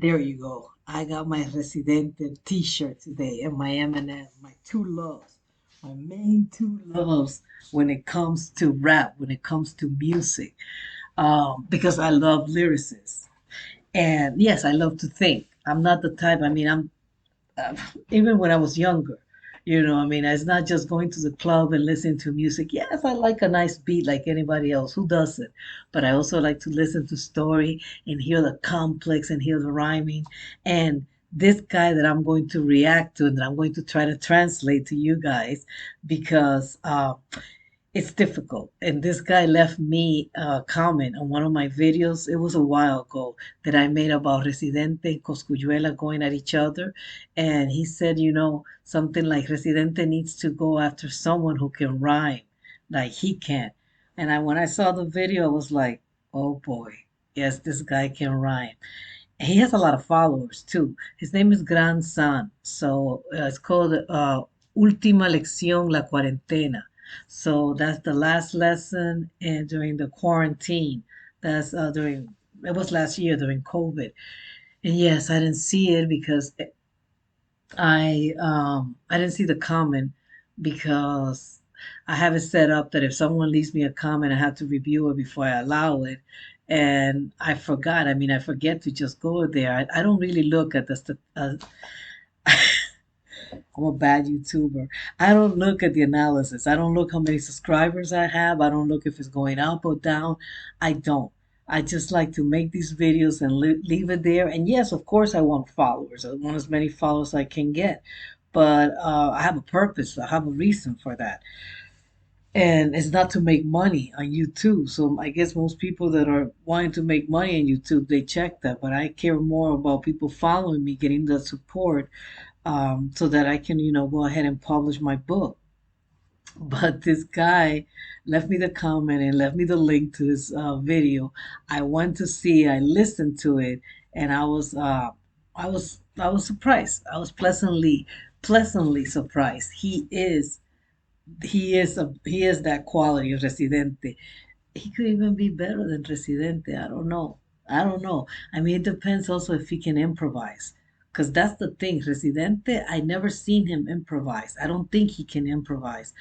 There you go. I got my Residente t-shirt today and my Eminem, my two loves, my main two loves when it comes to rap, when it comes to music, because I love lyricists. And yes, I love to think. I'm not the type, uh, even when I was younger. I mean, it's not just going to the club and listening to music. Yes, I like a nice beat like anybody else. Who doesn't? But I also like to listen to story and hear the complex and hear the rhyming. And this guy that I'm going to react to and that I'm going to try to translate to you guys because it's difficult. And this guy left me a comment on one of my videos. It was a while ago that I made about Residente and Cosculluela going at each other. And he said, something like Residente needs to go after someone who can rhyme like he can. And when I saw the video, I was like, oh boy, yes, this guy can rhyme. He has a lot of followers too. His name is Gran San. So it's called Última Lección La Cuarentena. So that's the last lesson and during the quarantine. That's it was last year during COVID. And yes, I didn't see it because I didn't see the comment because I have it set up that if someone leaves me a comment, I have to review it before I allow it. And I forgot. I mean, I forget to just go there. I don't really look at I'm a bad YouTuber. I don't look at the analysis. I don't look how many subscribers I have. I don't look if it's going up or down. I don't. I just like to make these videos and leave it there. And yes, of course, I want followers. I want as many followers as I can get. But I have a purpose. I have a reason for that. And it's not to make money on YouTube. So I guess most people that are wanting to make money on YouTube, they check that. But I care more about people following me, getting the support so that I can, go ahead and publish my book. But this guy left me the comment and left me the link to this video. I went to see, I listened to it, and I was surprised. I was pleasantly surprised. He is that quality of Residente. He could even be better than Residente. I don't know. I don't know. I mean, it depends also if he can improvise. Because that's the thing. Residente, I never seen him improvise. I don't think he can improvise.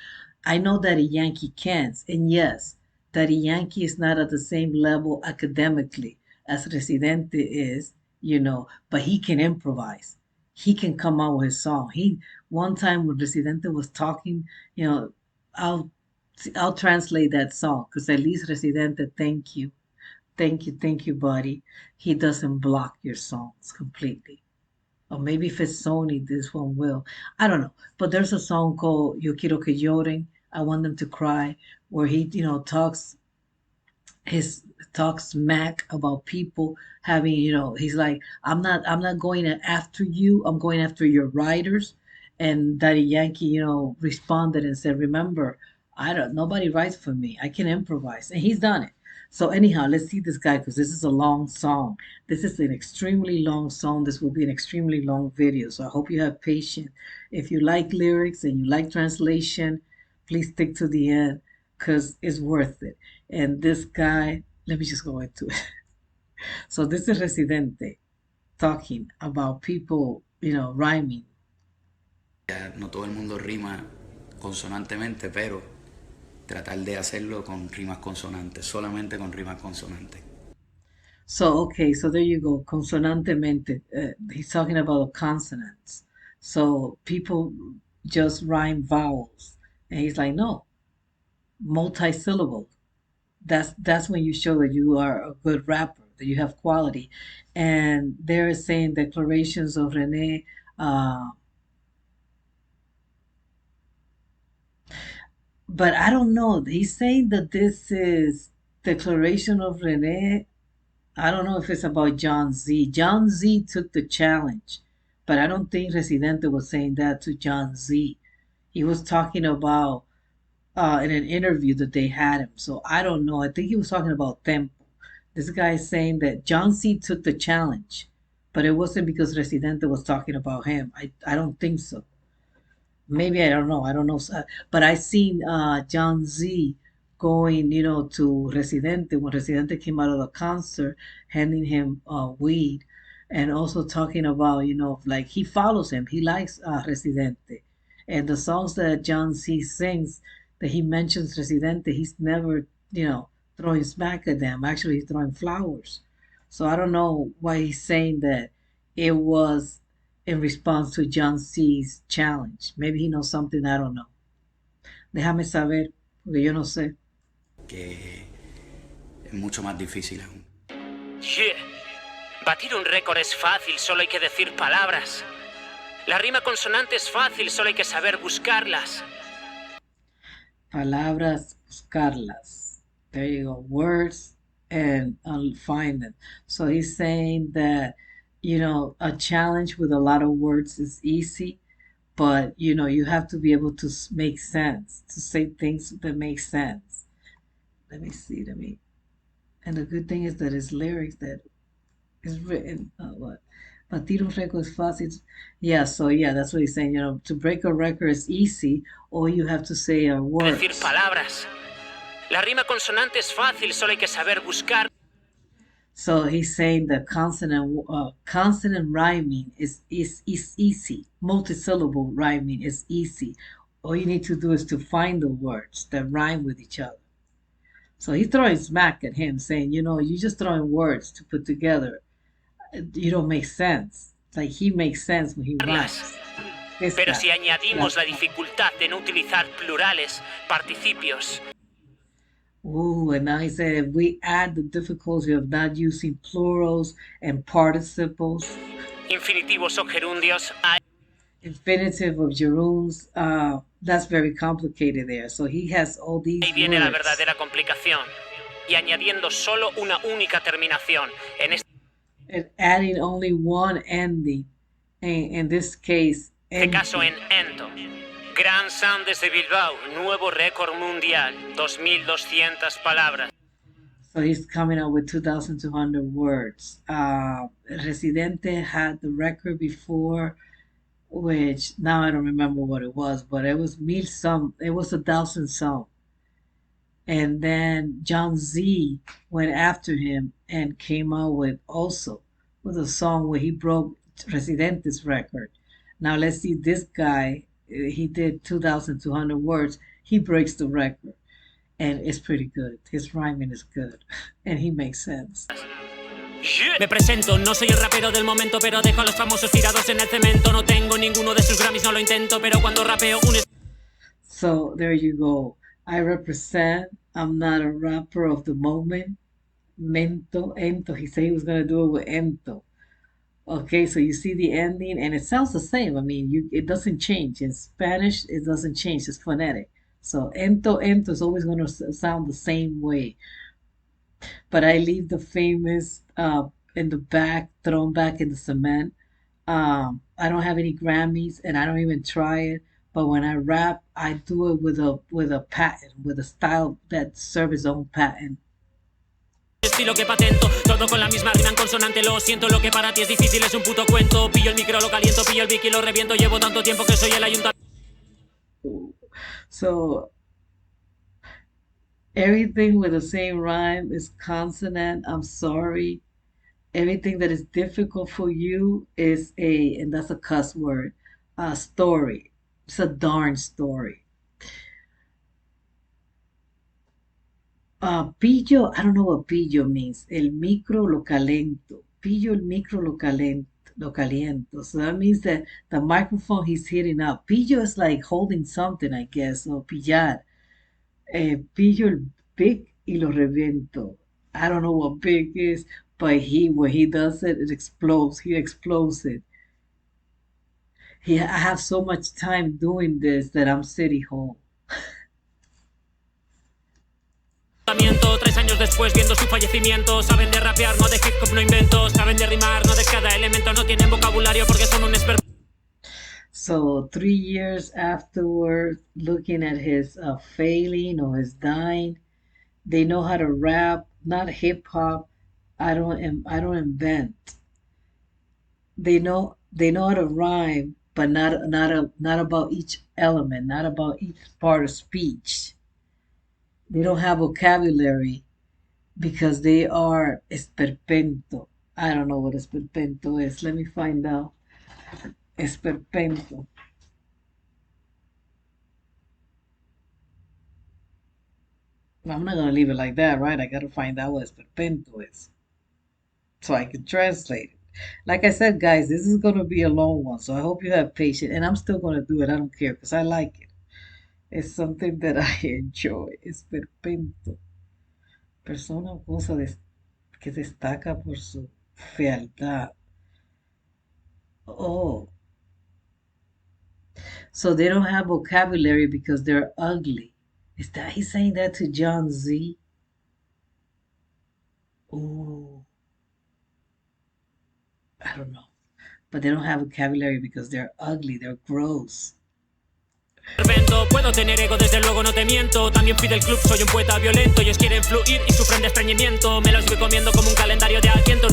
I know Daddy Yankee can. And yes, Daddy Yankee is not at the same level academically as Residente is, but he can improvise. He can come out with his song. One time when Residente was talking, you know, I'll I'll translate that song because at least Residente, thank you, buddy. He doesn't block your songs completely. Or maybe if it's Sony, this one will. I don't know. But there's a song called Yo Quiero Que Lloren. I want them to cry, where he, his talks smack about people having, he's like, I'm not going after you. I'm going after your writers. And Daddy Yankee, responded and said, remember, I don't nobody writes for me. I can improvise. And he's done it. So anyhow, let's see this guy because this is a long song. This is an extremely long song. This will be an extremely long video. So I hope you have patience. If you like lyrics and you like translation, please stick to the end because it's worth it. And this guy, let me just go into it. So this is Residente talking about people, rhyming. No todo el mundo rima consonantemente, pero tratar de hacerlo con rimas consonantes, solamente con rimas consonantes. So, okay, so there you go, consonantemente. He's talking about consonants. So people just rhyme vowels. And he's like, no, multisyllable. That's when you show that you are a good rapper, that you have quality. And they're saying declarations of Rene. But I don't know. He's saying that this is declaration of Rene. I don't know if it's about John Z. John Z took the challenge, but I don't think Residente was saying that to John Z. He was talking about in an interview that they had him. So I don't know. I think he was talking about Tempo. This guy is saying that John C took the challenge, but it wasn't because Residente was talking about him. I don't think so. Maybe I don't know. I don't know. But I seen John Z going, to Residente when Residente came out of the concert, handing him weed. and also talking about, like he follows him. He likes Residente. And the songs that John C sings that he mentions Residente, he's never, throwing smack at them. Actually, he's throwing flowers. So I don't know why he's saying that it was in response to John C's challenge. Maybe he knows something I don't know. Déjame saber, porque yo no sé. que es mucho más difícil aún. Yeah. Batir un récord es fácil, solo hay que decir palabras. La rima consonante es fácil, solo hay que saber buscarlas. Palabras, buscarlas. There you go. Words and find them. So he's saying that, a challenge with a lot of words is easy, but, you have to be able to make sense, to say things that make sense. Let me see. And the good thing is that his lyrics that is written, what? Batir un récord es fácil. Yeah, so yeah, that's what he's saying. To break a record is easy. All you have to say are words. Decir palabras. La rima consonante es fácil, solo hay que saber buscar. So he's saying that consonant rhyming is easy. Multisyllable rhyming is easy. All you need to do is to find the words that rhyme with each other. So he's throwing smack at him, saying, you're just throwing words to put together. You don't make sense. Like he makes sense when he rhymes. Pero si añadimos la dificultad de no utilizar plurales, participios. Ooh, and now he said if we add the difficulty of not using plurals and participles, infinitivos o gerundios, infinitive of gerunds, that's very complicated there. So he has all these ahí viene words. La verdadera complicación. Y añadiendo solo una única terminación. And adding only one ending. In this case, este caso en ento. Grand Sound desde Bilbao, nuevo récord mundial, 2,200 palabras. So he's coming up with 2,200 words. Residente had the record before, which now I don't remember what it was, but it was mil some. It was 1,000 some. And then John Z went after him and came out with a song where he broke Residente's record. Now let's see this guy. He did 2,200 words. He breaks the record, and it's pretty good. His rhyming is good, and he makes sense. Me presento, no soy el rapero del momento, pero dejo a los famosos tirados en el cemento. No tengo ninguno de sus Grammys, no lo intento, pero cuando rapeo So there you go. I represent. I'm not a rapper of the moment. Ento. He said he was gonna do it with ento. Okay, so you see the ending, and it sounds the same. I mean, it doesn't change. In Spanish, it doesn't change. It's phonetic. So ento is always going to sound the same way. But I leave the famous in the back, thrown back in the cement. I don't have any Grammys, and I don't even try it. But when I rap, I do it with a patent, with a style that serves its own patent. Estilo que patento, todo con la misma rima en consonante. Lo siento, lo que para ti es difícil es un puto cuento. Pillo el micro, lo caliento, pillo el Vicky, lo reviento. Llevo tanto tiempo que soy el ayuntamiento. So everything with the same rhyme is consonant. I'm sorry. Everything that is difficult for you is and that's a cuss word, a story. It's a darn story. Pillo, I don't know what pillo means. El micro lo calento. Pillo el micro lo caliento. So that means that the microphone he's hitting up. Pillo is like holding something, I guess, or pillar. Pillo el big y lo reviento. I don't know what big is, but when he does it, it explodes. He explodes it. I have so much time doing this that I'm City Hall. 3 años después viendo su fallecimiento. Saben de rapear, no de hip hop, no invento. Saben de rimar, no de cada elemento. No tienen vocabulario porque son un experto. So 3 years afterwards, looking at his failing or his dying, they know how to rap, not hip hop. I don't invent. They know how to rhyme, but not about each element, not about each part of speech. They don't have vocabulary because they are esperpento. I don't know what esperpento is. Let me find out. Esperpento. I'm not gonna leave it like that, right? I gotta find out what esperpento is so I can translate it. Like I said, guys, this is gonna be a long one, so I hope you have patience. And I'm still gonna do it. I don't care because I like it. It's something that I enjoy. Esperpento. Persona o cosa que destaca por su fealdad. Oh, so they don't have vocabulary because they're ugly. Is that he's saying that to John Z? Oh, I don't know. But they don't have vocabulary because they're ugly, they're gross. Puedo tener ego, desde luego no te miento. También fui del club, soy un poeta violento. Ellos quieren fluir y sufren de estreñimiento. Me los voy comiendo como un calendario de Adviento.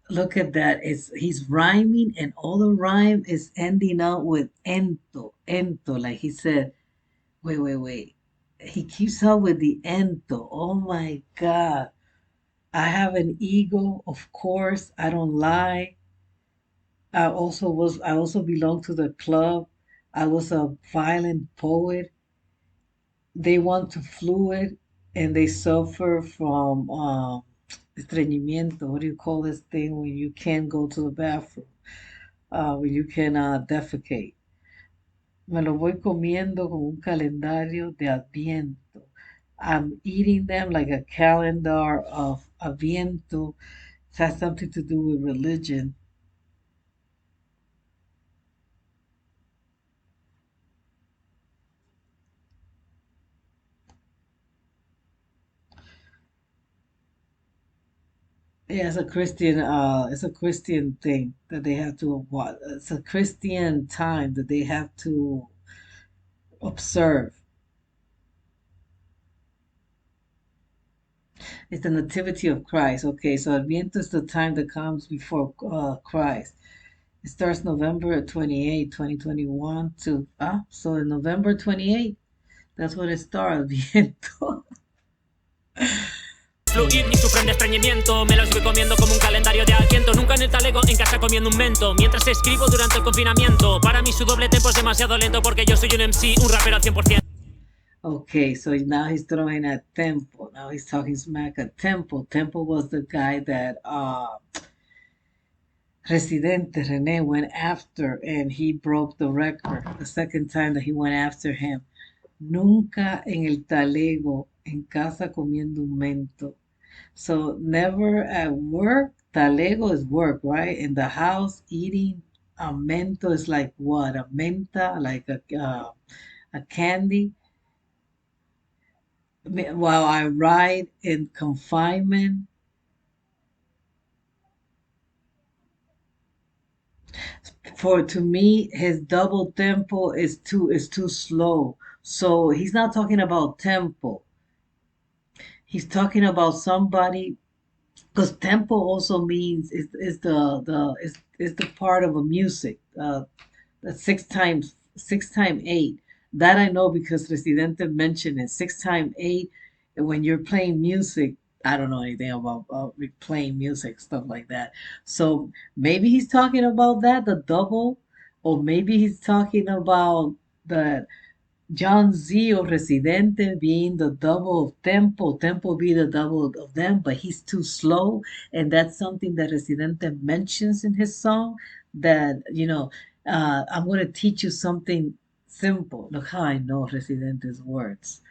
Look at that. He's rhyming and all the rhyme is ending out with ento. Ento, like he said. Wait. He keeps up with the ento. Oh my God. I have an ego, of course. I don't lie. I also belong to the club. I was a violent poet. They want to fluid and they suffer from estreñimiento. What do you call this thing when you can't go to the bathroom? When you can defecate. Me lo voy comiendo como un calendario de Adviento. I'm eating them like a calendar of Adviento. It has something to do with religion. Yeah, it's a Christian thing that they have to what it's a Christian time that they have to observe. It's the nativity of Christ. Okay, so Adviento is the time that comes before Christ. It starts November 28, 2021 to so in November 28, that's when it starts, Adviento. Fluir y sufren de estreñimiento. Me los voy comiendo como un calendario de Adviento. Nunca en el talego, en casa comiendo un mento. Mientras escribo durante el confinamiento. Para mí su doble tempo es demasiado lento porque yo soy un MC, un rapero al 100%. Okay, so now he's throwing at Tempo. Now he's talking smack at Tempo. Tempo was the guy that Residente Rene went after and he broke the record the second time that he went after him. Nunca en el talego, en casa comiendo un mento. So never at work. Talego is work, right? In the house, eating a mento is like what? A menta, like a candy. While I ride in confinement. To me, his double tempo is too slow. So he's not talking about tempo. He's talking about somebody because tempo also means is the part of a music. That's six times eight. That I know because Residente mentioned it. 6 times 8. And when you're playing music, I don't know anything about playing music stuff like that. So maybe he's talking about that, the double, or maybe he's talking about the John Z or Residente being the double of Tempo, Tempo be the double of them, but he's too slow. And that's something that Residente mentions in his song that, I'm going to teach you something simple. Look how I know Residente's words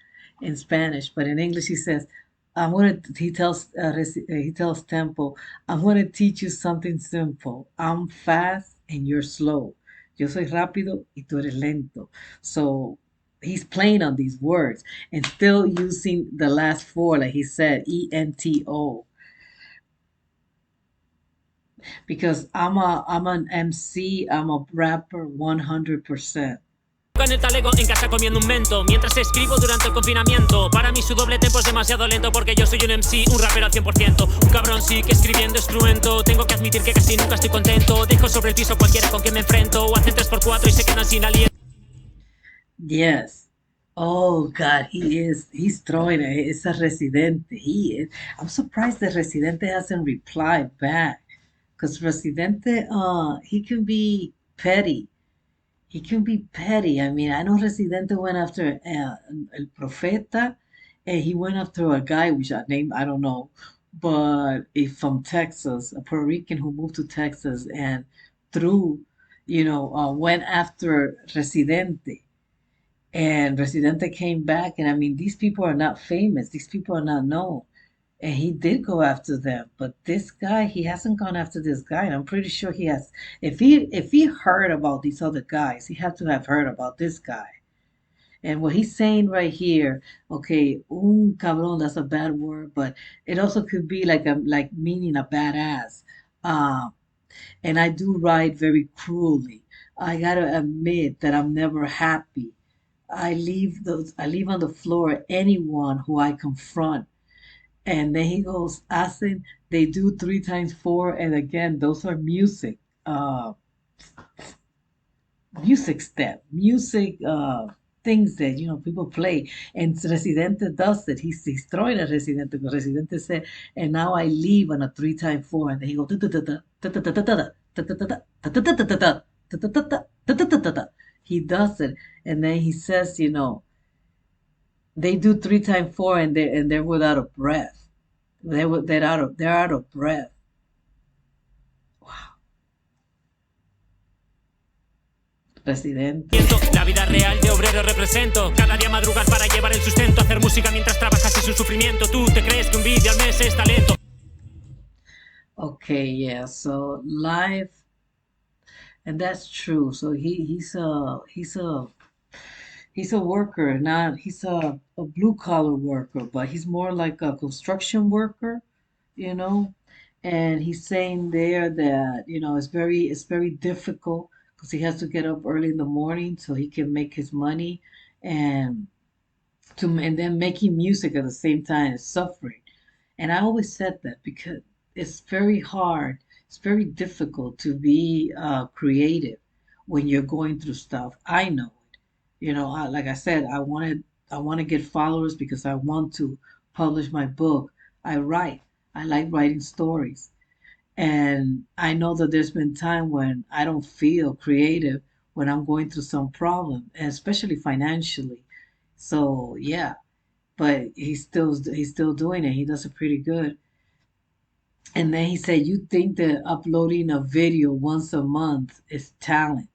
in Spanish, but in English he says, he tells Tempo, I'm going to teach you something simple. I'm fast and you're slow. Yo soy rápido y tú eres lento. So he's playing on these words and still using the last 4, like he said, ENTO. Because I'm an MC, I'm a rapper 100%. En el talego, en casa comiendo un mento. Mientras escribo durante el confinamiento. Para mí su doble tempo es demasiado lento porque yo soy un MC, un rapero al 100%. Un cabrón sí que escribiendo es cruento. Tengo que admitir que casi nunca estoy contento. Dejo sobre el piso cualquiera con quien me enfrento. O hacen 3x4 y se quedan sin aliento. Yes. Oh God, he is. He's throwing it. It's a Residente. He is. I'm surprised that Residente hasn't replied back. Because Residente, he can be petty. He can be petty. I mean, I know Residente went after El Profeta, and he went after a guy which I name I don't know, but from Texas, a Puerto Rican who moved to Texas and threw, went after Residente. And Residente came back, and I mean, these people are not famous. These people are not known. And he did go after them, but this guy, he hasn't gone after this guy, and I'm pretty sure he has. If he heard about these other guys, he had to have heard about this guy. And what he's saying right here, okay, un cabrón, that's a bad word, but it also could be like meaning a badass. Um, and I do write very cruelly. I gotta admit that I'm never happy. I leave on the floor anyone who I confront. And then he goes, Asin, they do three times four, and again, those are uh, music step, music things that people play. And Residente does it. He's throwing at Residente because Residente said, and now I leave on a three time four, and then he goes, he does it, and then he says, they do three times four, and they're without a breath. They're out of breath. Wow. Presidente. La vida real de obrero represento. Cada día madrugar para llevar el sustento. Hacer música mientras trabajas es un sufrimiento. Tú te crees que un vídeo al mes es talento. Okay, yeah. So live, and that's true. So he's a worker, not he's a blue collar worker, but he's more like a construction worker, you know. And he's saying there that it's very difficult because he has to get up early in the morning so he can make his money, and and then making music at the same time is suffering. And I always said that because it's very hard, it's very difficult to be creative when you're going through stuff. I know it. Like I said, I want to get followers because I want to publish my book. I write. I like writing stories. And I know that there's been time when I don't feel creative when I'm going through some problem, and especially financially. So yeah, but he's still doing it. He does it pretty good. And then he said, "You think that uploading a video once a month is talent?"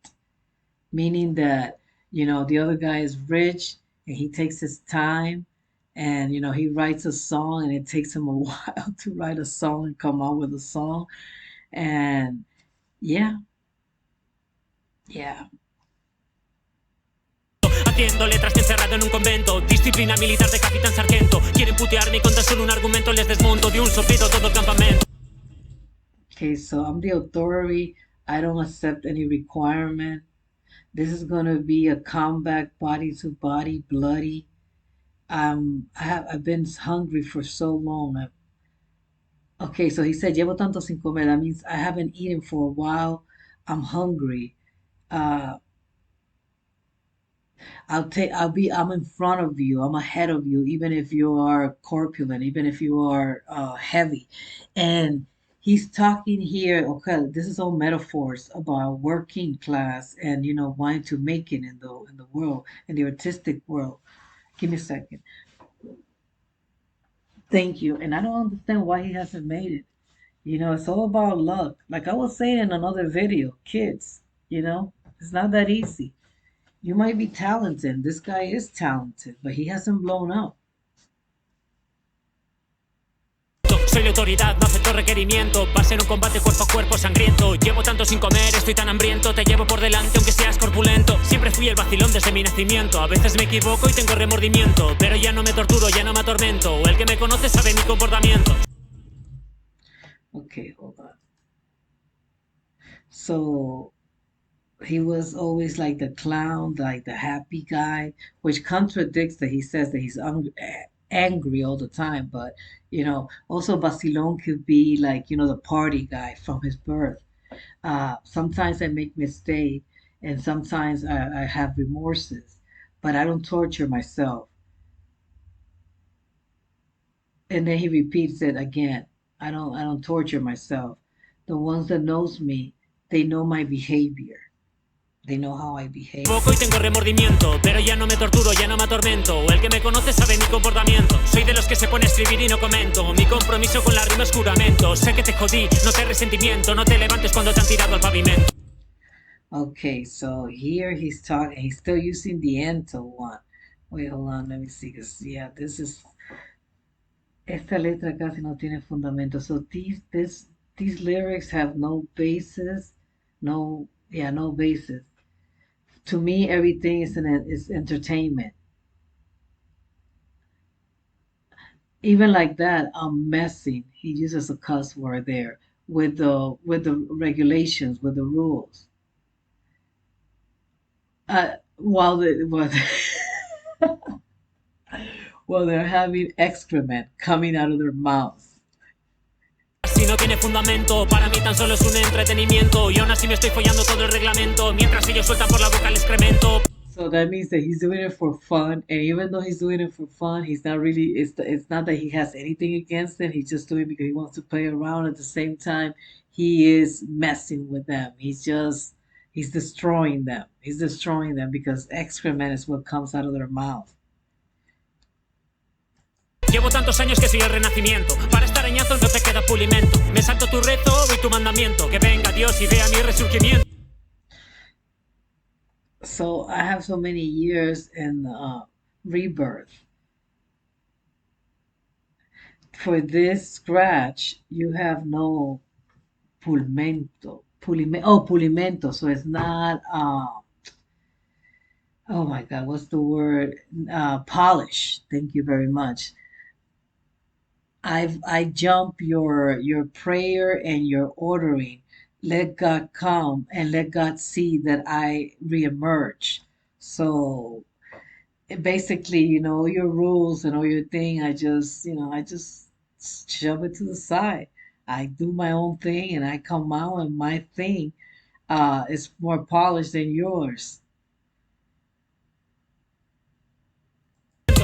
Meaning that the other guy is rich and he takes his time, and he writes a song and it takes him a while to write a song and come out with a song. And yeah, yeah. Haciendo letras encerrado en un convento. Disciplina militar de capitán sargento. Quieren putearme y con tan solo un argumento les desmonto de un soplido todo el campamento. Okay, so I'm the authority. I don't accept any requirement. This is gonna be a comeback, body to body, bloody. I've been hungry for so long. Okay, so he said, "Llevo tanto sin comer." That means I haven't eaten for a while. I'm hungry. Uh, I'm in front of you. I'm ahead of you, even if you are corpulent, even if you are heavy. And he's talking here, okay, this is all metaphors about working class and, wanting to make it in the world, in the artistic world. Give me a second. Thank you. And I don't understand why he hasn't made it. It's all about luck. Like I was saying in another video, kids, it's not that easy. You might be talented. This guy is talented, but he hasn't blown up. Soy la autoridad, no acepto requerimiento. Va a ser un combate cuerpo a cuerpo sangriento. Llevo tanto sin comer, estoy tan hambriento. Te llevo por delante aunque seas corpulento. Siempre fui el vacilón desde mi nacimiento. A veces me equivoco y tengo remordimiento. Pero ya no me torturo, ya no me atormento. El que me conoce sabe mi comportamiento. Okay, hold on. So he was always like the clown, like the happy guy, which contradicts that he says that he's angry all the time. But also Basilon could be like the party guy from his birth. Sometimes I make mistakes, and sometimes I have remorses. but I don't torture myself. And then he repeats it again. I don't torture myself. The ones that knows me, they know my behavior. They know how I behave. Poco y tengo remordimiento, pero ya no me torturo, ya no me atormento. El que me conoce sabe mi comportamiento. Soy de los que se pone a escribir y no comento. Mi compromiso con la rima es juramento. Sé que te jodí, no te resentimiento. No te levantes cuando te han tirado al pavimento. Okay, so here he's talking, he's still using the ento one. Wait, hold on, let me see, because yeah, esta letra casi no tiene fundamento. So these lyrics have no basis, no basis. To me, everything is entertainment. Even like that, I'm messing. He uses a cuss word there with the regulations, with the rules. While while they're having excrement coming out of their mouths. Si no tiene fundamento, para mí tan solo es un entretenimiento. Y aún así me estoy follando todo el reglamento. Mientras ellos sueltan por la boca el excremento. So that means that he's doing it for fun, and even though he's doing it for fun, he's not really. It's not that he has anything against it. He's just doing it because he wants to play around. At the same time, he is messing with them. He's destroying them. He's destroying them because excrement is what comes out of their mouth. Llevo tantos años que soy el renacimiento. Para estar añazo no te queda pulimento. Me salto tu rezo y tu mandamiento. Que venga Dios y vea mi resurgimiento. So I have so many years in rebirth. For this scratch, you have no pulimento. So it's not. Oh my God, what's the word? Polish. Thank you very much. I jump your prayer and your ordering. Let God come and let God see that I reemerge. So basically, your rules and all your thing, I just shove it to the side. I do my own thing and I come out and my thing is more polished than yours.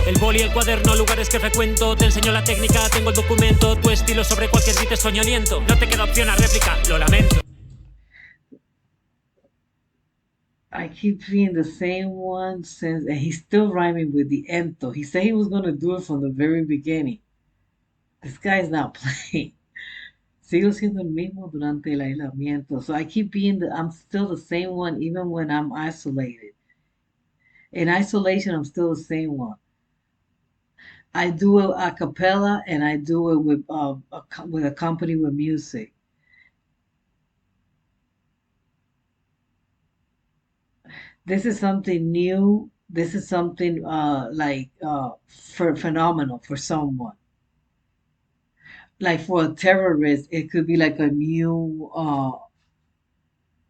El boli, el cuaderno, lugares que frecuento. Te enseño la técnica, tengo el documento. Tu estilo sobre cualquier beat es soñoliento. No te queda opción a réplica, lo lamento. I keep seeing the same one since, and he's still rhyming with the ento. He said he was going to do it from the very beginning. This guy's not playing. Sigo siendo el mismo durante el aislamiento. So I keep I'm still the same one even when I'm isolated. In isolation, I'm still the same one. I do it a cappella and I do it with a company with music. This is something new. This is something phenomenal for someone. Like for a terrorist, it could be like a new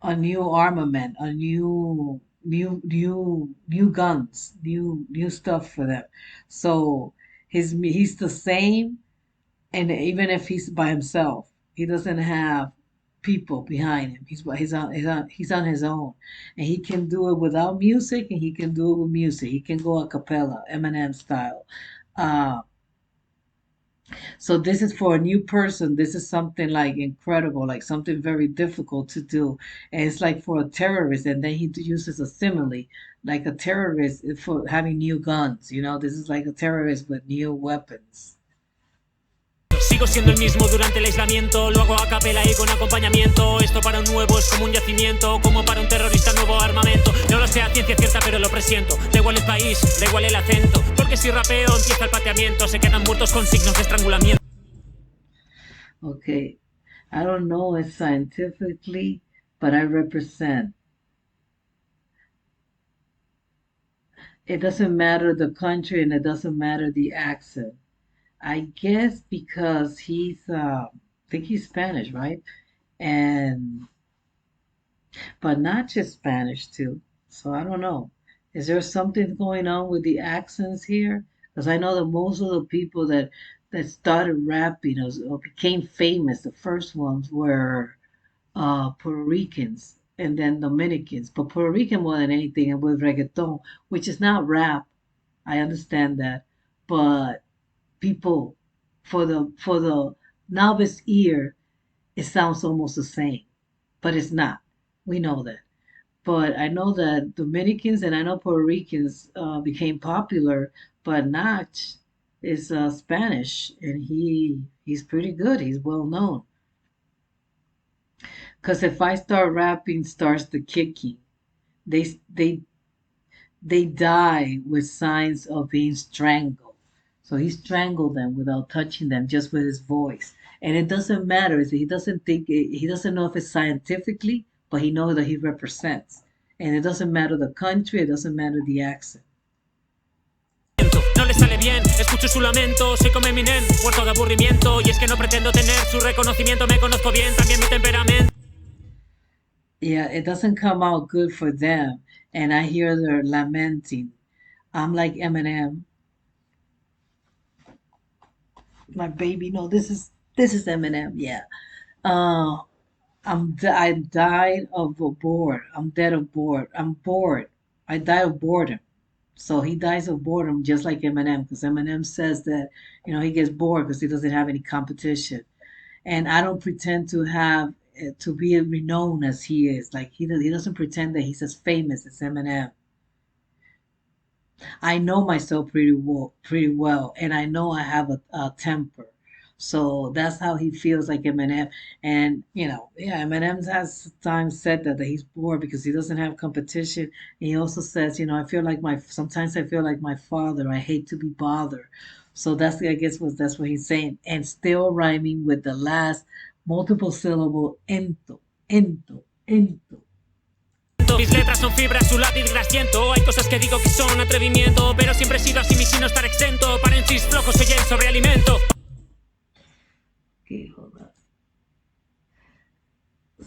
armament, new guns, new stuff for them. So he's the same, and even if he's by himself, he doesn't have people behind him. He's on his own, and he can do it without music, and he can do it with music. He can go a cappella, Eminem style. Uh, so this is for a new person. This is something like incredible, like something very difficult to do. And it's like for a terrorist, and then he uses a simile, like a terrorist for having new guns. This is like a terrorist with new weapons. Sigo siendo el mismo durante el aislamiento. Lo hago a capela y con acompañamiento. Esto para un nuevo es como un yacimiento. Como para un terrorista nuevo armamento. No lo sé a ciencia cierta pero lo presiento. Da igual el país, da igual el acento. Porque si rapeo empieza el pateamiento. Se quedan muertos con signos de estrangulamiento. Okay, I don't know it scientifically, but I represent. It doesn't matter the country and it doesn't matter the accent. I guess because I think he's Spanish, right? And but not just Spanish too. So I don't know. Is there something going on with the accents here? Because I know that most of the people that started rapping or became famous, the first ones were Puerto Ricans, and then Dominicans, but Puerto Rican more than anything, and with reggaeton, which is not rap. I understand that, but people, for the novice ear, it sounds almost the same, but it's not. We know that. But I know that Dominicans and I know Puerto Ricans became popular, but Nach is Spanish, and he's pretty good. He's well known. Because if I start rapping, starts the kicking. They they they die with signs of being strangled. So he strangled them without touching them, just with his voice. And it doesn't matter. He doesn't think he doesn't know if it's scientifically, but he knows that he represents. And it doesn't matter the country. It doesn't matter the accent. No le sale bien, escucho su lamento, soy como Eminem, muerto de aburrimiento, y es que no pretendo tener su reconocimiento, me conozco bien, también mi temperamento. Yeah, it doesn't come out good for them. And I hear they're lamenting. I'm like Eminem, my baby. No, this is Eminem. Yeah. Uh, I died of a bored. I'm dead of bored. I'm bored. I die of boredom. So he dies of boredom just like Eminem, because Eminem says that he gets bored because he doesn't have any competition. And I don't pretend to have to be renowned as he is. Like he doesn't pretend that he's as famous as Eminem. I know myself pretty well, and I know I have a temper. So that's how he feels like Eminem. And yeah, Eminem has times said that he's bored because he doesn't have competition. And he also says, I feel like sometimes I feel like my father. I hate to be bothered. So I guess that's what he's saying, and still rhyming with the last multiple syllable ento, ento, ento. Mis letras son fibras, su lápiz grasiento. Hay cosas que digo que son atrevimiento, pero siempre he sido así, mi sin no estar exento. Paréntesis flojos, soy el sobrealimento. Okay, hold on.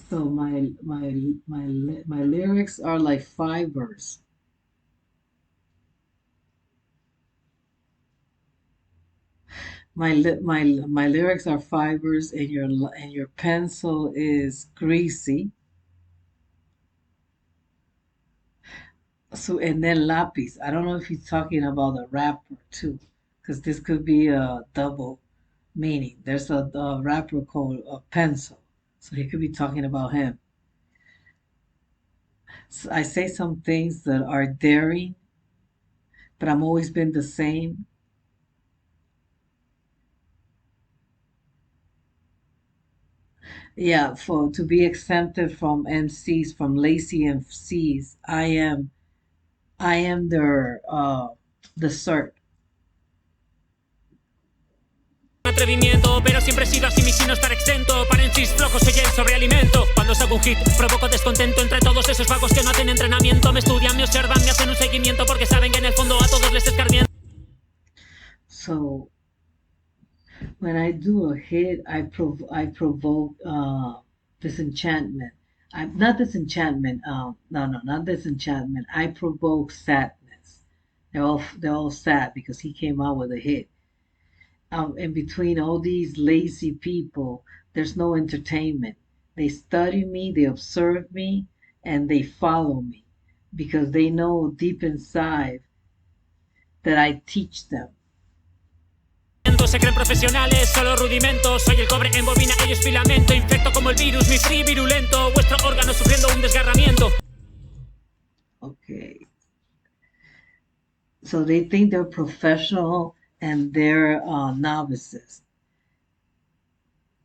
So my lyrics are like fibers. My lyrics are fibers, and your pencil is greasy. So and then lapis. I don't know if he's talking about a rapper too, because this could be a double meaning. There's a rapper called Pencil, so he could be talking about him. So I say some things that are daring, but I'm always been the same. Yeah, for to be exempted from MCs, from lazy MCs, I am the cert. Atrevimiento, pero siempre he sido así, mi sin no estar exento. Paréntesis flojos, soy el sobrealimento. Cuando saco un hit, provoco descontento entre todos esos vagos que no hacen entrenamiento. Me estudian, me observan, me hacen un seguimiento porque saben que en el fondo a todos les escarmiento. So when I do a hit, I provoke disenchantment. I'm not disenchantment. No, no, not disenchantment. I provoke sadness. They're all sad because he came out with a hit. In between all these lazy people, there's no entertainment. They study me, they observe me, and they follow me because they know deep inside that I teach them. Se creen profesionales, solo rudimentos. Soy el cobre en bobina, ellos filamento. Infecto como el virus, mi free virulento. Vuestro órgano sufriendo un desgarramiento. Okay. So they think they're professional and they're novices.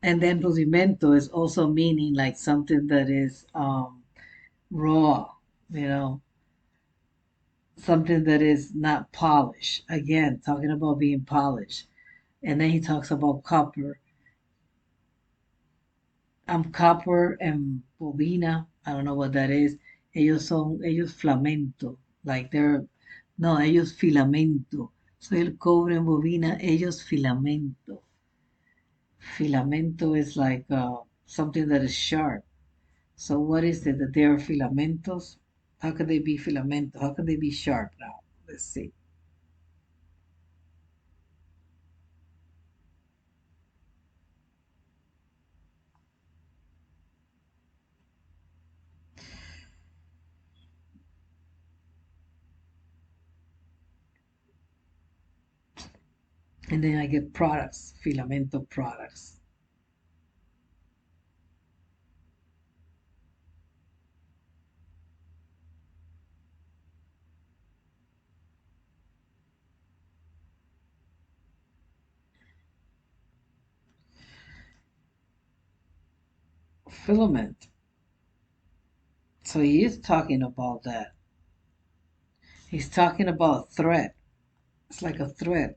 And then rudimento is also meaning like something that is raw, you know, something that is not polished. Again, talking about being polished. And then he talks about copper. I'm copper and bobina. I don't know what that is. Ellos flamento. Like they're, no, ellos filamento. Soy el cobre en bobina, ellos filamento. Filamento is like something that is sharp. So what is it that they are filamentos? How can they be filamento? How can they be sharp now? Let's see. And then I get products, filamento products. Filament. So he is talking about that. He's talking about thread. It's like a thread.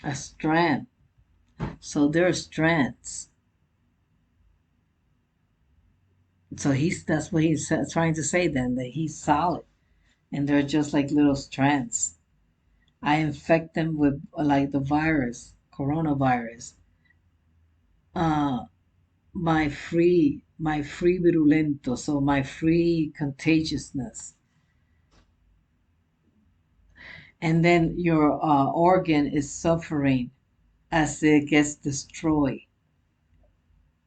A strand. So there are strands. So that's what he's trying to say then, that he's solid. And they're just like little strands. I infect them with like the virus, coronavirus. Uh, my free virulento, so my free contagiousness. And then your organ is suffering as it gets destroyed.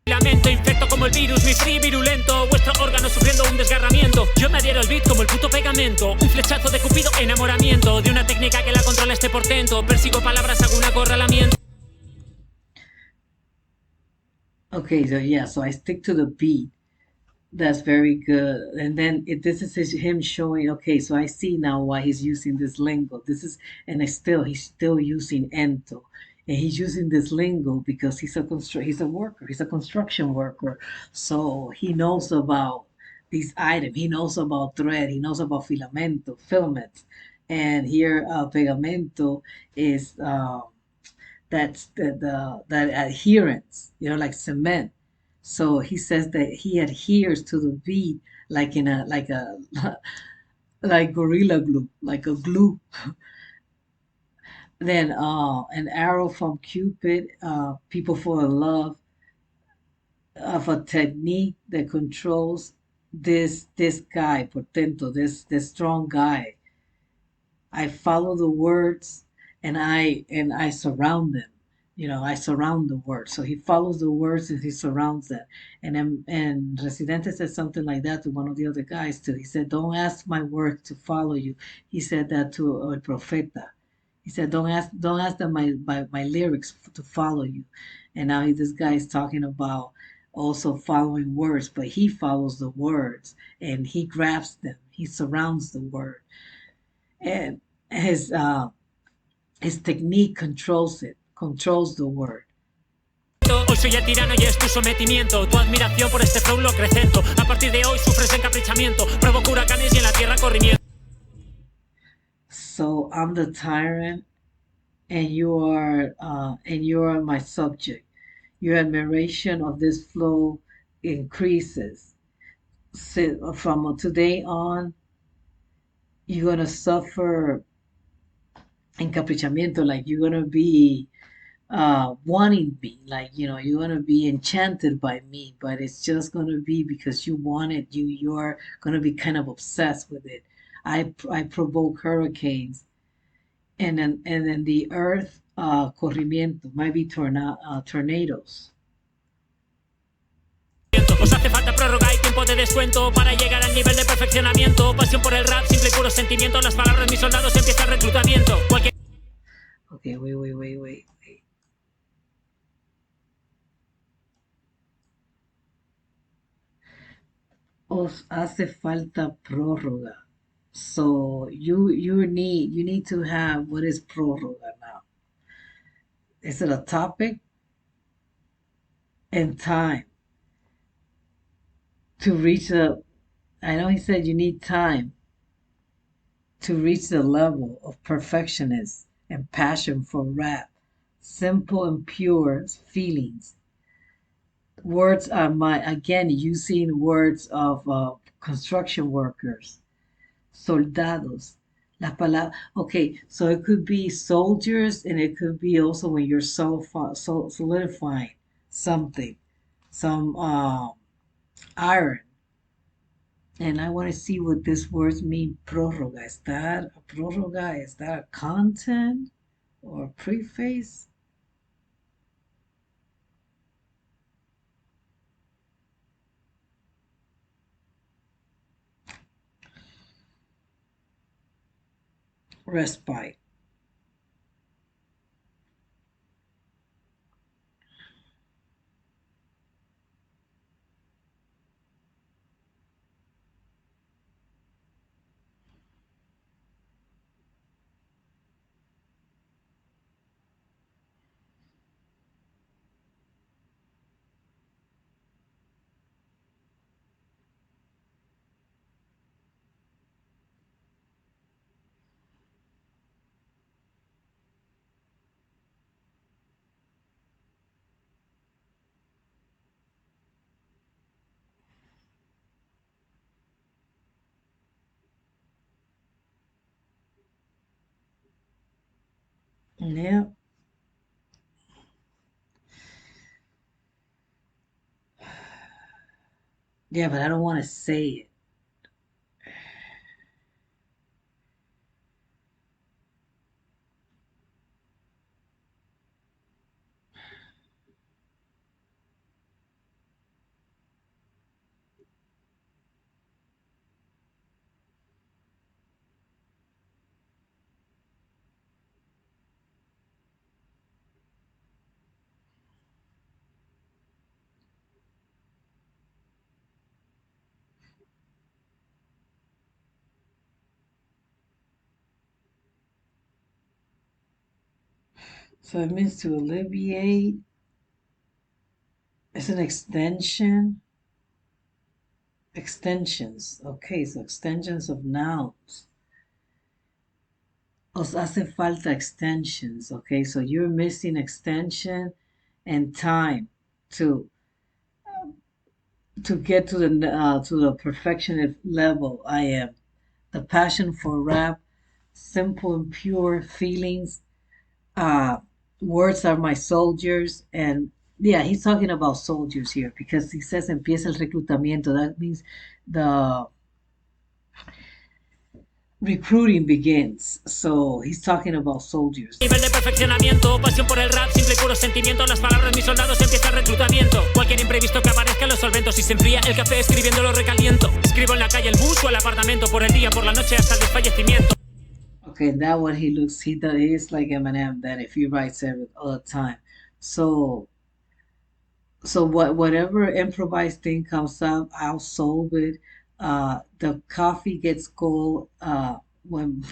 Lamento, infecto como el virus, mi free virulento. Vuestro órgano sufriendo un desgarramiento. Yo me adhiero al beat como el puto pegamento. Un flechazo de Cupido, enamoramiento. De una técnica que la controla este portento. Persigo palabras, hago un acorralamiento. Okay, so yeah, so I stick to the beat. That's very good. And then this is him showing, okay, so I see now why he's using this lingo. And he's still using ento. And he's using this lingo because he's a worker, he's a construction worker. So he knows about these items, he knows about thread, he knows about filament. And here, pegamento is that's that adherence, like cement. So he says that he adheres to the beat like in a like a like gorilla glue, like a glue. Then an arrow from Cupid, people fall in love of a technique that controls this guy, Portento, this strong guy. I follow the words and I surround them. I surround the words. So he follows the words and he surrounds them. And Residente said something like that to one of the other guys too. He said, "Don't ask my words to follow you." He said that to El Profeta. He said, "Don't ask them my lyrics to follow you." And now this guy is talking about also following words, but he follows the words and he grabs them. He surrounds the word, and his uh, his technique controls the word. Hoy soy el tirano y es tu sometimiento. Tu admiración por este flow lo acrecento. A partir de hoy sufres encaprichamiento. Provoco huracanes y en la tierra corrimiento. So I'm the tyrant, and you are my subject. Your admiration of this flow increases. So from today on, you're gonna suffer encaprichamiento, like you're gonna be wanting me, like you're gonna be enchanted by me, but it's just gonna be because you want it. You're gonna be kind of obsessed with it. I provoke hurricanes, and then the earth corrimiento might be tornadoes. Os hace falta prórroga y tiempo de descuento para llegar al nivel de perfeccionamiento. Pasión por el rap, simple y puro sentimiento. Las palabras, mis soldados, empieza el reclutamiento. Cualquier... Okay, wait. Os hace falta prórroga. So you need to have, what is prórroga now? Is it a topic and time to reach a? I know he said you need time to reach the level of perfectionist and passion for rap, simple and pure feelings. Words are again using words of construction workers, soldados. Okay, so it could be soldiers, and it could be also when you're solidifying something, some iron. And I want to see what these words mean. Prórroga. Is that a prórroga? Is that a content or a preface? respite. Yeah. Yeah, but I don't want to say it. So it means to alleviate. It's an extension. Extensions. Okay, so extensions of nouns. Os hace falta extensions. Okay, so you're missing extension and time to get to the perfectionist level I am. The passion for rap, simple and pure feelings. Uh, words are my soldiers, and yeah, he's talking about soldiers here because he says empieza el reclutamiento. That means the recruiting begins. So he's talking about soldiers. Nivel de perfeccionamiento, pasión por el rap, simple y puro sentimiento. Las palabras, mis soldados, empieza el reclutamiento. Cualquier imprevisto que aparezca lo solvento. Si se enfría el café, escribiendo lo recaliento. Escribo en la calle, el bus o el apartamento. Por el día, por la noche, hasta el desfallecimiento. Okay, that one he looks, he is like Eminem, that if he writes every all the time. So whatever improvised thing comes up, I'll solve it. The coffee gets cold. When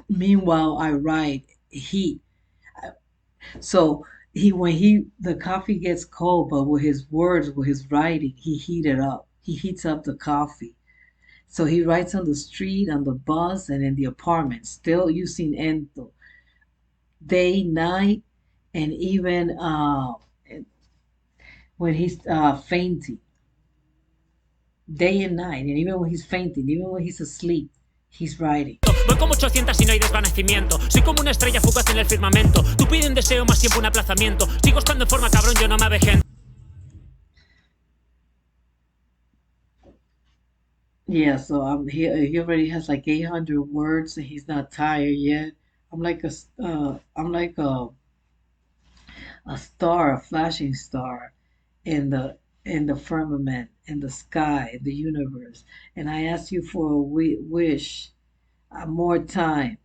meanwhile I write heat. So the coffee gets cold, but with his words, with his writing, he heated up. He heats up the coffee. So he writes on the street, on the bus, and in the apartment, still using ento, day, night, and even when he's fainting, day and night, and even when he's fainting, even when he's asleep, he's writing. Voy como 800 y no hay desvanecimiento. Soy como una estrella fugaz en el firmamento. Tú pides un deseo, más tiempo un aplazamiento. Sigo estando en forma, cabrón, yo no me avejento. Yeah, so he already has like 800 words, and he's not tired yet. I'm like a star, a flashing star in the firmament, in the sky, in the universe. And I ask you for a wish, more time.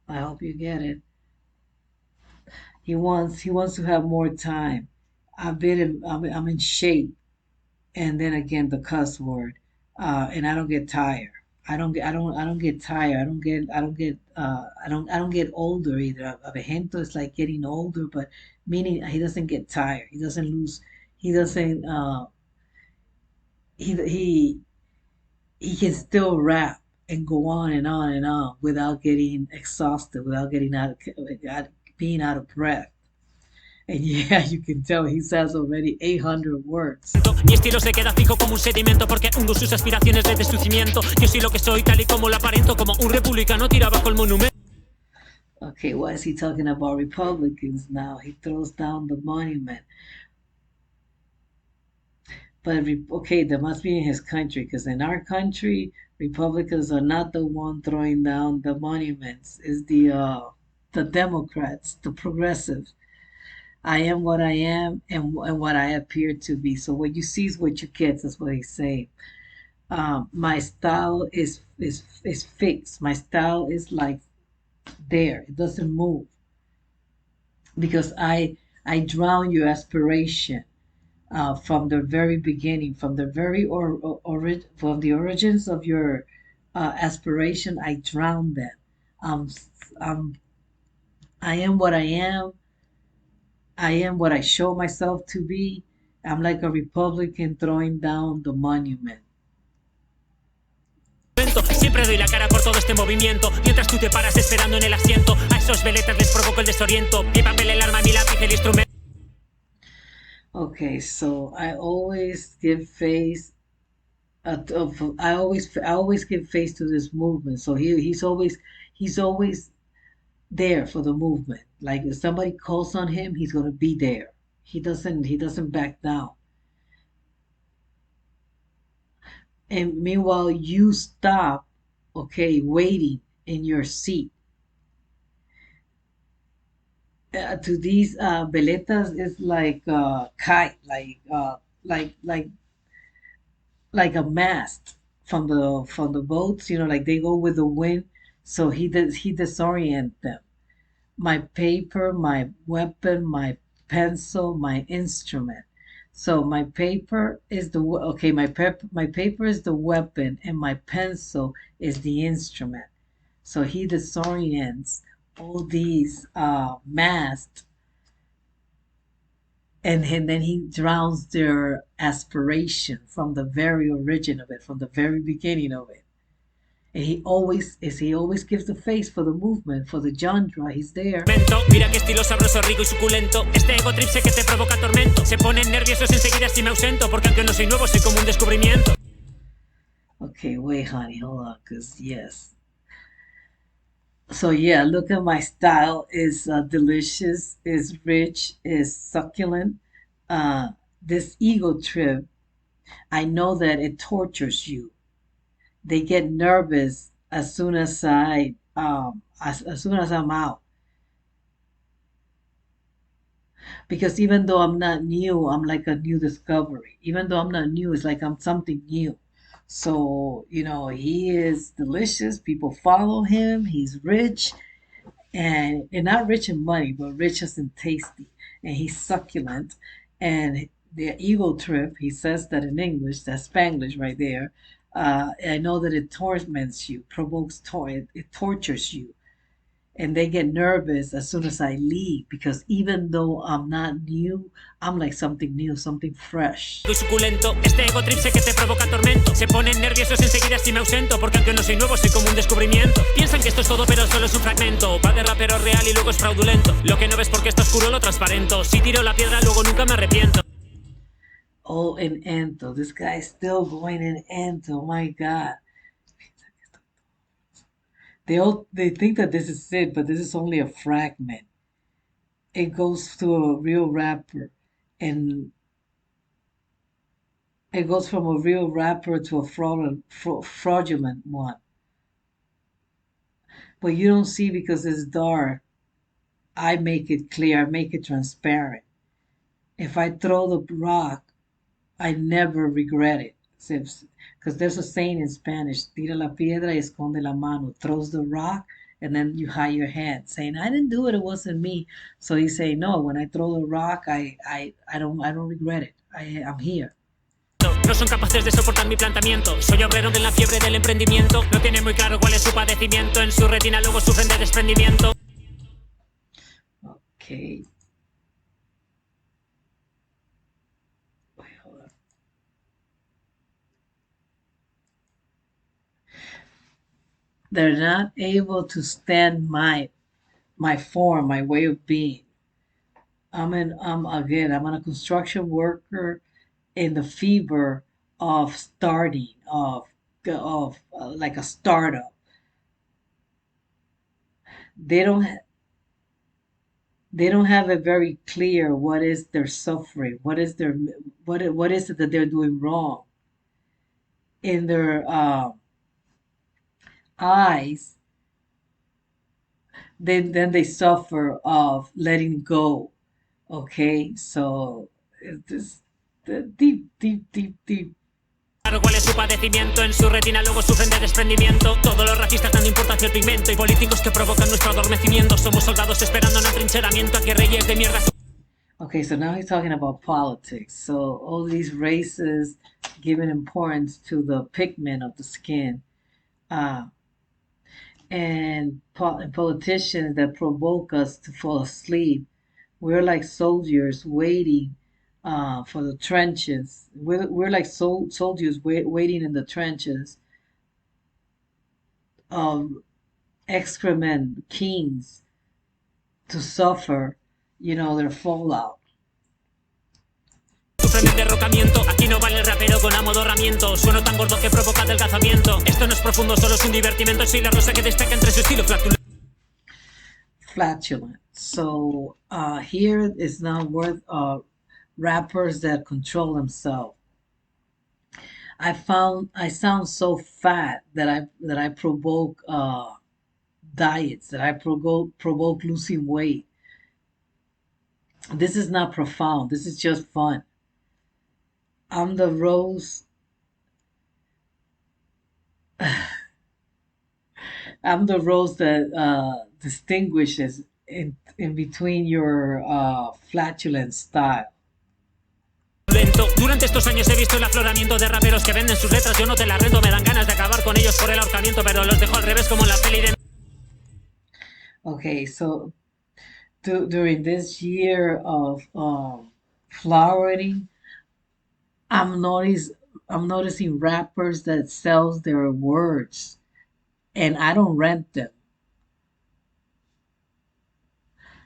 I hope you get it. He wants to have more time. I'm in shape, and then again the cuss word, and I don't get tired. I don't get tired. I don't get older either. Avejento is like getting older, but meaning he doesn't get tired. He doesn't lose. He doesn't. He he can still rap and go on and on and on without getting exhausted, without getting being out of breath. And yeah, you can tell he says already 800 words. Mi estilo se queda fijo como un sedimento porque hundo sus aspiraciones desde su cimiento. Yo soy lo que soy tal y como lo aparento, como un republicano tira bajo el monumento. Okay, why is he talking about Republicans now? He throws down the monument. But okay, that must be in his country, because in our country, Republicans are not the one throwing down the monuments. It's the Democrats, the progressives. I am what I am and what I appear to be. So what you see is what you get. That's what he's saying. My style is fixed. My style is like there. It doesn't move because I drown your aspiration from the very beginning, from the very from the origins of your aspiration. I drown them. Um, um, I am what I am. I am what I show myself to be. I'm like a Republican throwing down the monument. Siempre doy la cara por todo este movimiento. Mientras tú te paras esperando en el asiento. A esos veletas les provoco el desoriento. Mi papel, el arma, mi lápiz, el instrumento. Okay, so I always give face. I always give face to this movement. So he's always there for the movement. Like if somebody calls on him, he's gonna be there. He doesn't back down. And meanwhile, you stop, okay, waiting in your seat. To these veletas is like kite, like a mast from the boats. Like they go with the wind. So he disorient them. My paper, my weapon, my pencil, my instrument. So my paper is okay. My paper is the weapon, and my pencil is the instrument. So he disorients all these masts, and then he drowns their aspiration from the very origin of it, from the very beginning of it. And he always gives the face for the movement, for the genre. He's there. Mira qué estilo sabroso, rico y suculento. Este ego trip sé que te provoca tormento. Se ponen nerviosos enseguida si me ausento. Porque aunque no soy nuevo, soy como un descubrimiento. Okay, wait, honey, hold on, cause yes. So yeah, look at my style. Is delicious, is rich, is succulent. This ego trip, I know that it tortures you. They get nervous as soon as I'm out, because even though I'm not new, I'm like a new discovery. Even though I'm not new, it's like I'm something new. So he is delicious. People follow him. He's rich, and not rich in money, but rich as in tasty. And he's succulent. And the ego trip, he says that in English, that's Spanglish right there. I know that it torments you, provokes it tortures you, and they get nervous as soon as I leave, because even though I'm not new, I'm like something new, something fresh. Muy suculento. Este ego trip sé que te provoca tormento. Se ponen nerviosos enseguida si me ausento. Porque aunque no soy nuevo, soy como un descubrimiento. Piensan que esto es todo, pero solo es un fragmento. Va de rapero real y luego es fraudulento. Lo que no ves porque está oscuro lo transparento. Si tiro la piedra, luego nunca me arrepiento. Oh, in Ento, this guy is still going in Ento. My God, they think that this is it, but this is only a fragment. It goes to a real rapper, and it goes from a real rapper to a fraudulent one. But you don't see because it's dark. I make it clear. I make it transparent. If I throw the rock, I never regret it. Because there's a saying in Spanish, tira la piedra y esconde la mano, throws the rock, and then you hide your hand, saying, I didn't do it, it wasn't me. So he's saying, no, when I throw the rock, I don't regret it. I'm here. No son capaces de soportar mi planteamiento. Soy obrero en la fiebre del emprendimiento. No tienen muy claro cuál es su padecimiento. En su retina luego sufren de desprendimiento. Okay. Wait, hold on. They're not able to stand my form, my way of being. I'm a construction worker in the fever of starting, of like a startup. They don't they don't have it very clear what is their suffering, what is it that they're doing wrong in their eyes. Then they suffer of letting go. Okay, so it's this the deep, deep, deep, deep. Claro cuál es su padecimiento, en su retina luego sufren de desprendimiento. Todos los racistas dando importancia al pigmento y políticos que provocan nuestro adormecimiento. Somos soldados esperando un atrincheramiento a que reyes de mierda. Okay, so now he's talking about politics. So all these races giving importance to the pigment of the skin, and politicians that provoke us to fall asleep. We're like soldiers waiting for the trenches. We're like soldiers waiting in the trenches of excrement kings to suffer, their fallout. Sufren el derrocamiento, aquí no vale el rapero con amodorramiento. Sueno tan gordo que provoca adelgazamiento. Esto no es profundo, solo es un divertimento. Soy la rosa que destaca entre su estilo flatulento. Flatulent. So here is now worth rappers that control themselves. I sound so fat that I provoke diets, that I provoke losing weight. This is not profound. This is just fun. I'm the rose. I'm the rose that distinguishes in between your flatulent style. Durante estos años he visto el afloramiento de raperos que venden sus letras. Yo no te las rento, me dan ganas de acabar con ellos por el ahorcamiento, pero los dejo al revés como en la peli de... Okay, so during this year of flowering, I'm noticing rappers that sells their words, and I don't rent them.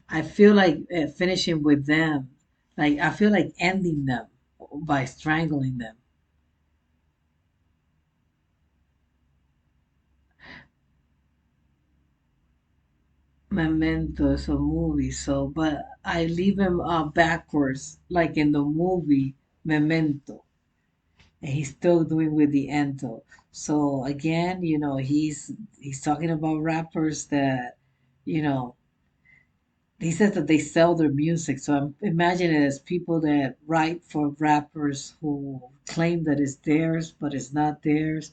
I feel like finishing with them. Like I feel like ending them by strangling them. Memento is a movie, but I leave him backwards, like in the movie Memento, and he's still doing with the ento. So again, he's talking about rappers that, he says that they sell their music. So I'm imagining it as people that write for rappers who claim that it's theirs, but it's not theirs,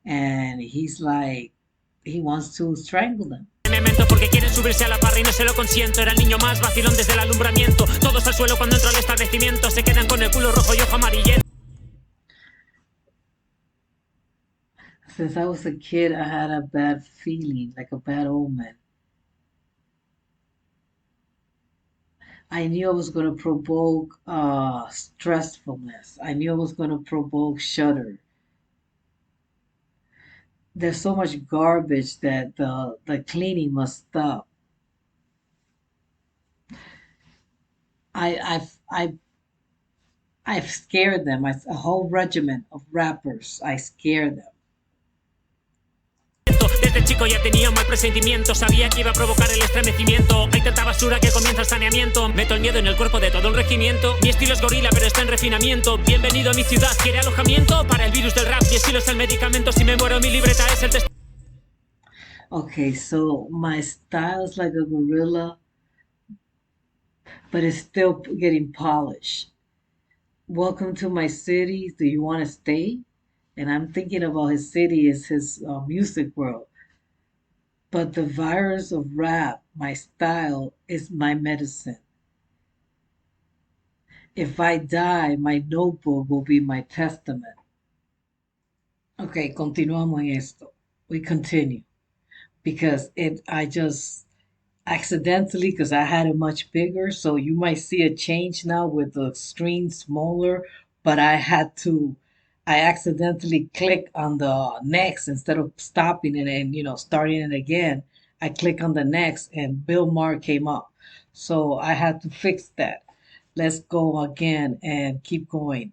and he's like, he wants to strangle them. Memento porque quieren subirse a la parra y no se lo consiento. Era el niño más vacilón desde el alumbramiento. Todos al suelo cuando entro al establecimiento. Se quedan con el culo rojo y ojo amarillento. Since I was a kid, I had a bad feeling, like a bad omen. I knew I was going to provoke stressfulness. I knew I was going to provoke shudder. There's so much garbage that the cleaning must stop. I've scared them. A whole regiment of rappers. I scared them. Desde chico ya tenía un mal presentimiento. Sabía que iba a provocar el estremecimiento. Hay tanta basura que comienza el saneamiento. Meto el miedo en el cuerpo de todo el regimiento. Mi estilo es gorila pero está en refinamiento. Bienvenido a mi ciudad, ¿quiere alojamiento? Para el virus del rap, mi estilo es el medicamento. Si me muero mi libreta es el test. Okay, so my style is like a gorilla, but it's still getting polished. Welcome to my city. Do you want to stay? And I'm thinking about his city as his music world. But the virus of rap, my style, is my medicine. If I die, my notebook will be my testament. Okay, continuamos en esto. We continue. Because I just accidentally, because I had it much bigger, so you might see a change now with the screen smaller, but I accidentally click on the next instead of stopping it and starting it again. I click on the next and Bill Maher came up. So I had to fix that. Let's go again and keep going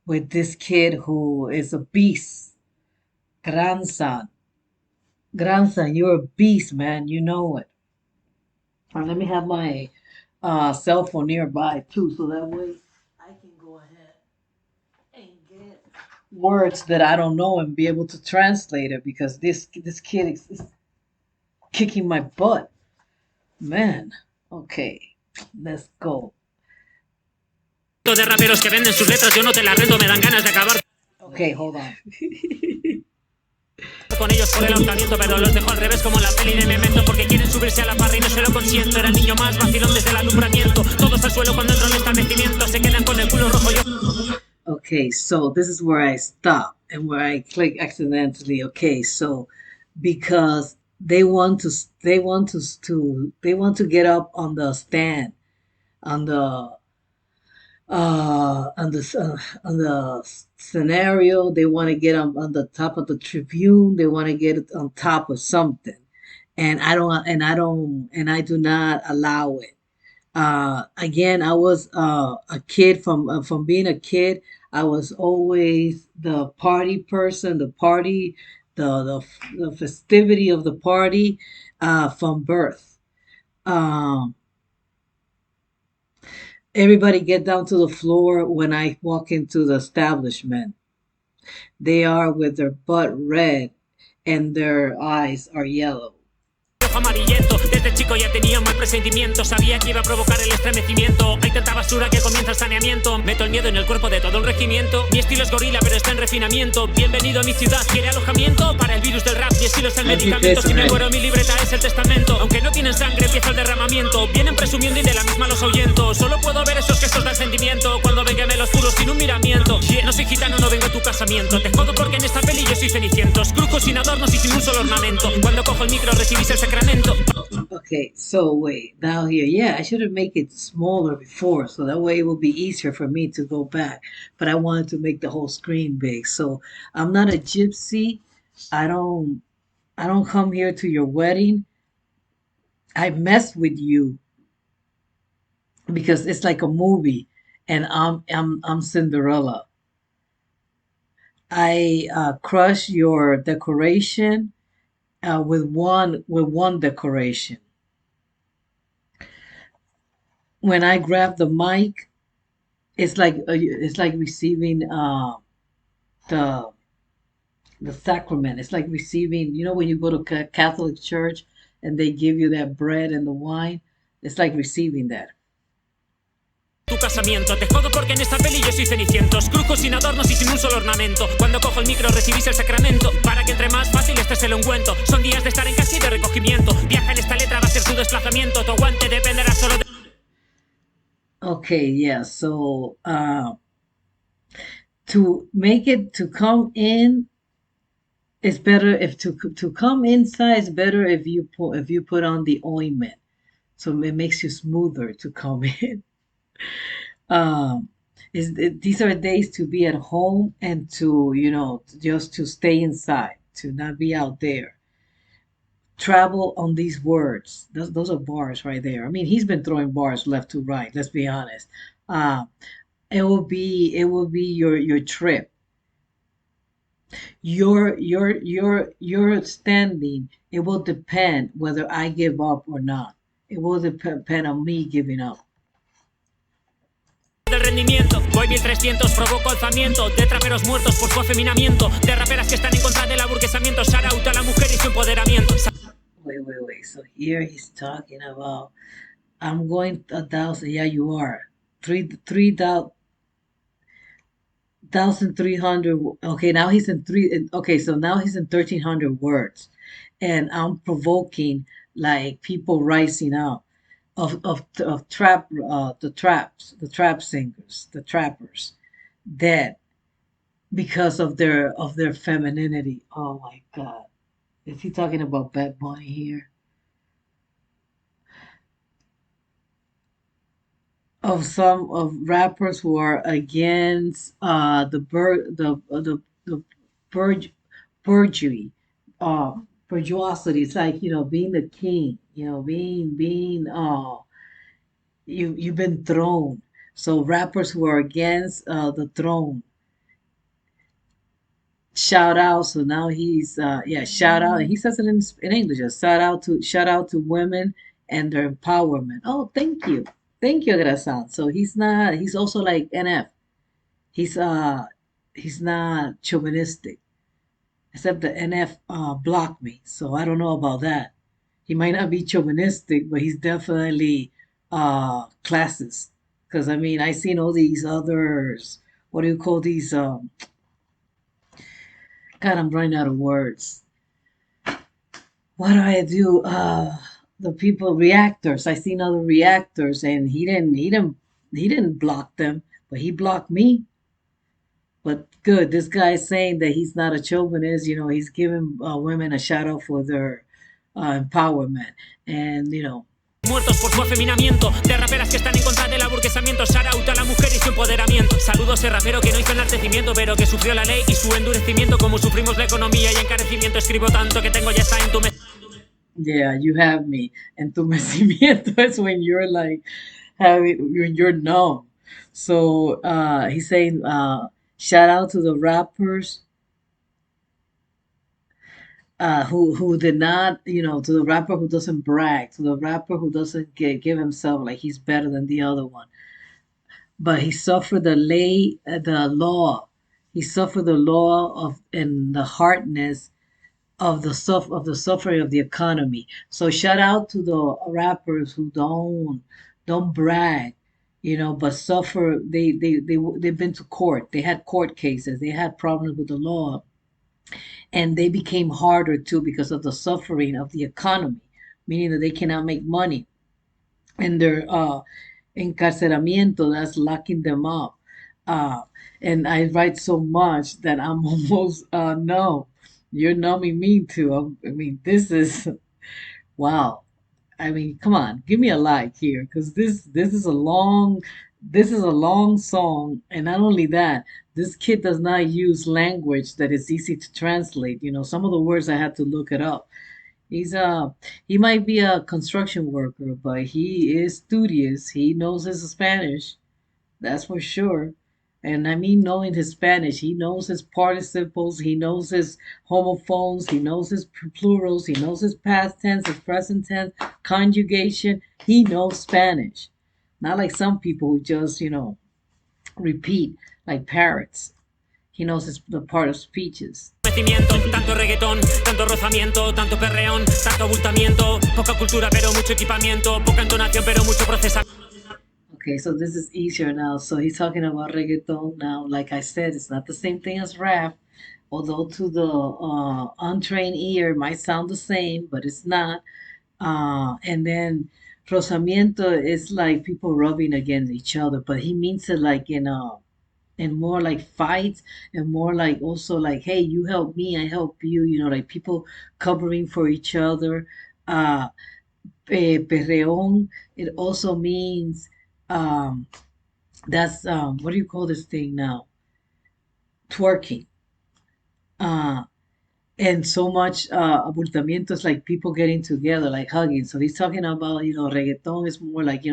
with this kid who is a beast. Grandson, you're a beast, man. You know it. And let me have my cell phone nearby too, so that way I can go ahead and get words that I don't know and be able to translate it, because this kid is kicking my butt, man. Okay, let's go. De raperos que venden sus letras, yo no te las rento, me dan ganas de acabar. Okay, hold on. Con ellos por el ahorcamiento, pero los dejo al revés como en la peli de Memento, porque quieren subirse a la parra y no se lo consiento. Era el niño más vacilón desde el alumbramiento. Todos al suelo cuando entro en el establecimiento, se quedan con el culo rojo yo. Okay, so this is where I stop and where I click accidentally. Okay, so because they want to get up on the stand on the on the scenario. They want to get on the top of the tribune. They want to get it on top of something, and I do not allow it. Again, I was a kid. From being a kid, I was always the party person, the festivity of the party, from birth. Um, Everybody get down to the floor when I walk into the establishment. They are with their butt red and their eyes are yellow. Amarillento, desde chico ya tenía un mal presentimiento. Sabía que iba a provocar el estremecimiento. Hay tanta basura que comienza el saneamiento. Meto el miedo en el cuerpo de todo un regimiento. Mi estilo es gorila pero está en refinamiento. Bienvenido a mi ciudad, quiere alojamiento. Para el virus del rap, mi estilo es el medicamento. Si me muero mi libreta es el testamento. Aunque no tienen sangre empieza el derramamiento. Vienen presumiendo y de la misma los ahuyento. Solo puedo ver esos gestos del sentimiento cuando ven que me los juro sin un miramiento. Yeah, no soy gitano, no vengo a tu casamiento. Te jodo porque en esta peli yo soy ceniciento. Crujo sin adornos y sin un solo ornamento. Cuando cojo el micro recibís el sacramento. Okay, so wait, now here, yeah, I should have made it smaller before, so that way it will be easier for me to go back. But I wanted to make the whole screen big. So I'm not a gypsy. I don't, I don't come here to your wedding. I mess with you because it's like a movie, and I'm Cinderella. I crush your decoration with one decoration. When I grab the mic, it's like receiving the the sacrament. It's like receiving, when you go to Catholic church and they give you that bread and the wine. It's like receiving that. Tu casamiento, te jodo porque en esta peli yo soy ceniciento. Crujo sin adornos y sin un solo ornamento. Cuando cojo el micro recibís el sacramento. Para que entre más fácil este se lo ungüento. Son días de estar en casa y de recogimiento. Viaja en esta letra, va a ser tu desplazamiento. Tu aguante dependerá solo de... Okay, yeah. So to make it to come in, it's better if to come inside. It's better if you put on the ointment, so it makes you smoother to come in. um these are days to be at home and to just to stay inside, to not be out there. Travel on these words. Those are bars right there. I mean, he's been throwing bars left to right, let's be honest. uh it will be your trip, your standing. It will depend whether I give up or not. It will depend on me giving up. del rendimiento. Voy 1300, provoco alzamiento de traperos muertos por su afeminamiento, de raperas que están en contra del aburguesamiento. Shout out a la mujer y su empoderamiento. Wait. So here he's talking about, I'm going 1,000. Yeah, you are. 3,300. Okay, now he's in three. Okay, so now he's in 1,300 words, and I'm provoking like people rising up of trap, the trap singers, the trappers, that because of their femininity. Oh my God, is he talking about Bad Bunny here? Of some of rappers who are against the burg burgery, uh bourgeoisie. It's like, being the king, being you've been thrown. So rappers who are against the throne, shout out. So now he's yeah, shout out, and he says it in English. Shout out to women and their empowerment. Oh, thank you, Grasan. So he's also like NF. He's he's not chauvinistic, except the NF blocked me, so I don't know about that. He might not be chauvinistic, but he's definitely classist. Because I mean, I seen all these others. What do you call these? God, I'm running out of words. What do I do? The people reactors. I seen other reactors, and he didn't block them, but he blocked me. But good, this guy is saying that he's not a chauvinist. He's giving women a shout out for their empowerment, and Muertos por su afeminamiento, de raperas que están en contra del aburguesamiento. Shout out a la mujer y su empoderamiento. Saludos a rapero que no hizo enaltecimiento, pero que sufrió la ley y su endurecimiento. Como sufrimos la economía y encarecimiento, escribo tanto que tengo ya está en tu yeah, you have me. Entumecimiento is when you're like when you're numb. So he's saying shout out to the rappers who did not, to the rapper who doesn't brag, to the rapper who doesn't give himself like he's better than the other one, but he suffered the law. He suffered the law of and the hardness of the suffering of the economy. So shout out to the rappers who don't brag, but suffer. They've been to court. They had court cases. They had problems with the law, and they became harder too because of the suffering of the economy, meaning that they cannot make money, and their encarceramiento, that's locking them up. Uh, and I write so much that I'm almost no, you're numbing me too. I mean, this is wow. I mean, come on, give me a like here, because this is a long song, and not only that, this kid does not use language that is easy to translate. Some of the words I had to look it up. He might be a construction worker, but he is studious. He knows his Spanish, that's for sure. And I mean, knowing his Spanish, he knows his participles, he knows his homophones, he knows his plurals, he knows his past tense, his present tense, conjugation. He knows Spanish. Not like some people who just, repeat like parrots. He knows the part of speeches. Tanto reggaetón, tanto rozamiento, tanto perreón, tanto abultamiento, poca cultura pero mucho equipamiento, poca entonación pero mucho procesamiento. Okay, so this is easier now. So he's talking about reggaeton now. Like I said, it's not the same thing as rap, although to the untrained ear it might sound the same, but it's not. And then rozamiento is like people rubbing against each other, but he means it like in more like fights, and more like also like, hey, you help me, I help you, like people covering for each other. Uh, Perreón, it also means um, that's what do you call this thing now? Twerking. Uh, and so much abultamiento is like people getting together, like hugging. So he's talking about, reggaeton is more like,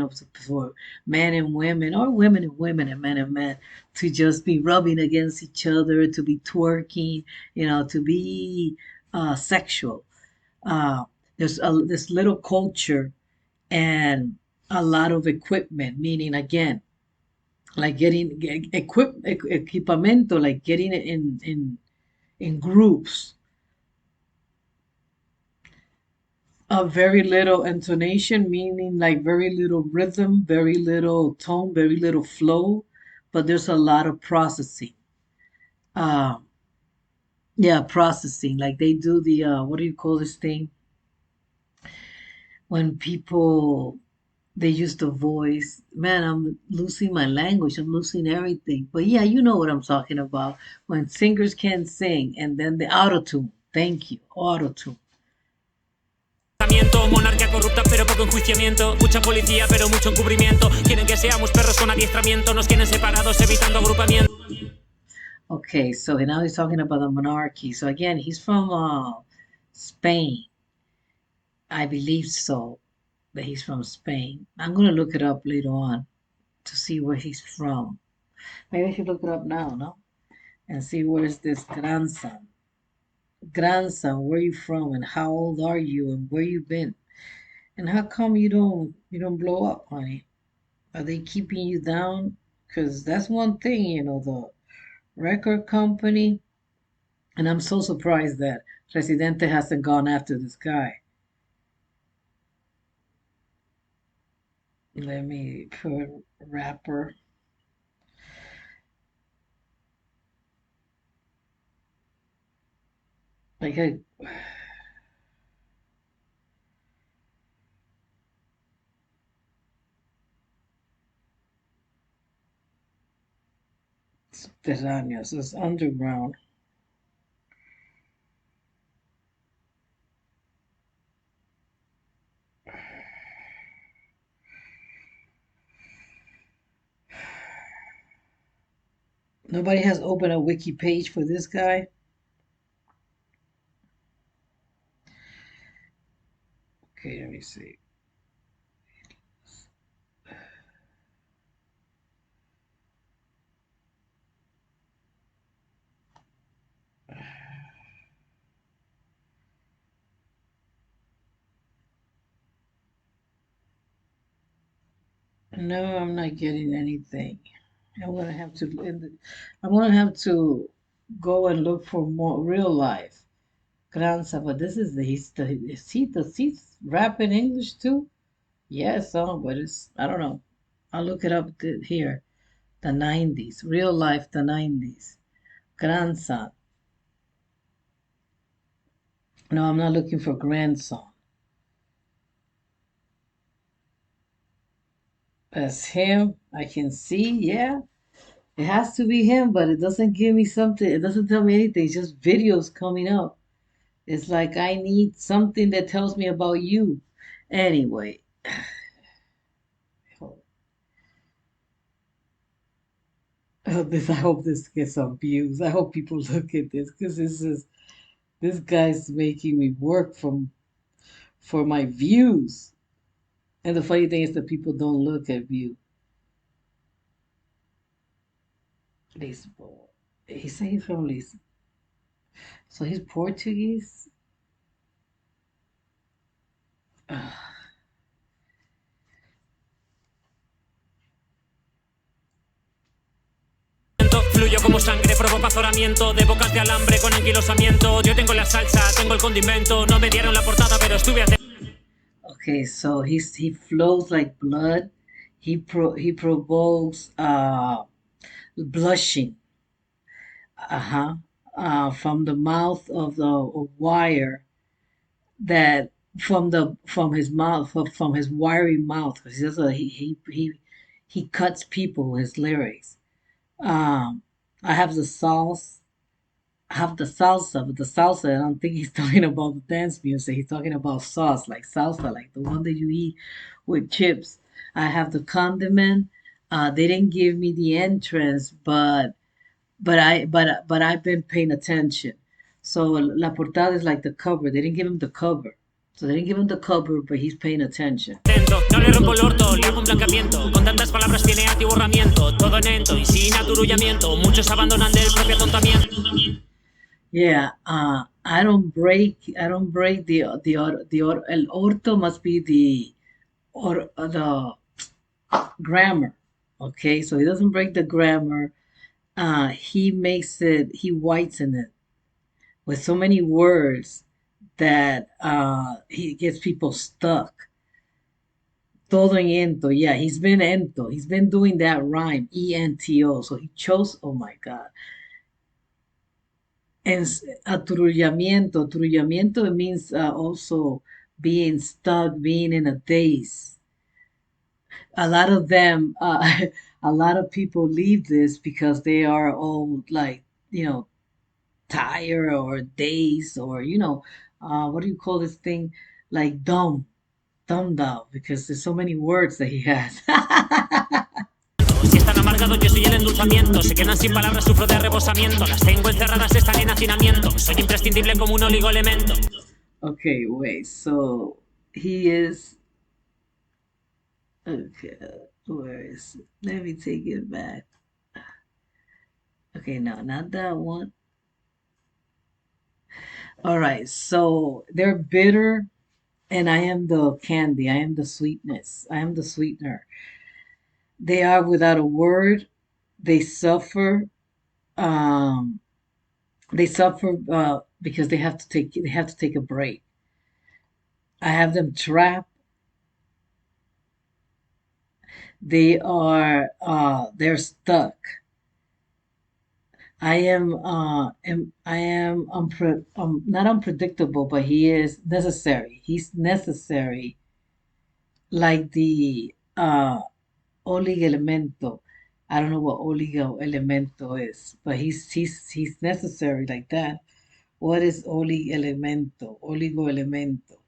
for men and women, or women and women, and men, to just be rubbing against each other, to be twerking, to be sexual. Uh, there's this little culture and a lot of equipment, meaning again, like getting equipamento, like getting it in groups. Very little intonation, meaning like very little rhythm, very little tone, very little flow, but there's a lot of processing. Um, yeah, processing. Like they do the what do you call this thing? When people they use the voice. Man, I'm losing my language. I'm losing everything. But yeah, you know what I'm talking about. When singers can't sing, and then the auto tune. Thank you, auto tune. Monarquía corrupta pero poco enjuiciamiento, mucha policía pero mucho encubrimiento, quieren que seamos perros con adiestramiento, nos quieren separados evitando agrupamiento. Okay, so now he's talking about the monarchy. So again, he's from Spain. I believe so, that he's from Spain. I'm gonna look it up later on to see where he's from. Maybe I should look it up now, no? And see where's this grandson. Grandson, where you from, and how old are you, and where you been, and how come you don't blow up, honey? Are they keeping you down? Because that's one thing, the record company, and I'm so surprised that Residente hasn't gone after this guy. Let me put rapper. Like subterráneos is underground. Nobody has opened a wiki page for this guy. Okay, let me see. No, I'm not getting anything. I'm gonna have to I'm gonna have to go and look for more real life. Granza, but this is he's rapping English too? Yes, but it's I don't know. I'll look it up here. The 90s, real life, the 90s. Grandson. No, I'm not looking for grandson. That's him. I can see, yeah. It has to be him, but it doesn't give me something. It doesn't tell me anything. It's just videos coming up. It's like I need something that tells me about you. Anyway, I hope this gets some views. I hope people look at this because this guy's making me work for my views. And the funny thing is that people don't look at view. Lisboa. He said he's from Lisboa. So he's Portuguese? Fluyo como sangre, provoca azoramiento de bocas de alambre con anquilosamiento. Yo tengo la salsa, tengo el condimento. No me dieron la portada, pero estuve atento. Okay, so he flows like blood. He provokes blushing. Uh-huh. From the mouth of the wire that from his mouth from his wiry mouth. 'Cause he cuts people with his lyrics. Um, I have the sauce. I have the salsa, but the salsa, I don't think he's talking about the dance music. He's talking about sauce, like salsa, like the one that you eat with chips. I have the condiment. They didn't give me the entrance, but I've been paying attention. So La Portada is like the cover. They didn't give him the cover. So they didn't give him the cover, but he's paying attention. No le rompo el orto, le hago un blanqueamiento. Con tantas palabras tiene atiborramiento. Todo lento y sin aturullamiento. Muchos abandonan del propio atontamiento. Yeah, I don't break el orto must be the grammar. Okay, so he doesn't break the grammar. He makes it, he whitens it with so many words that he gets people stuck. Todo en ento, yeah, he's been ento. He's been doing that rhyme, E-N-T-O. So he chose, oh my God. And aturullamiento means also being stuck, being in a daze. A lot of them, a lot of people leave this because they are all like, tired or dazed or, what do you call this thing? Like dumbed out because there's so many words that he has. Si están amargados, yo soy el endulzamiento. Se quedan sin palabras, sufro de rebosamiento. Las tengo encerradas, están en hacinamiento. Soy imprescindible como un oligoelemento. Okay, wait, so he is. Okay, where is it? Let me take it back. Okay, no, not that one. All right, so they're bitter, and I am the candy. I am the sweetness. I am the sweetener. They are without a word. They suffer. Um, they suffer because they have to take a break. I have them trapped. They're stuck. I am not unpredictable, but he is necessary. He's necessary, like the Olig Elemento. I don't know what Oligo Elemento is, but he's necessary like that. What is Olig Elemento? Oligo Elemento.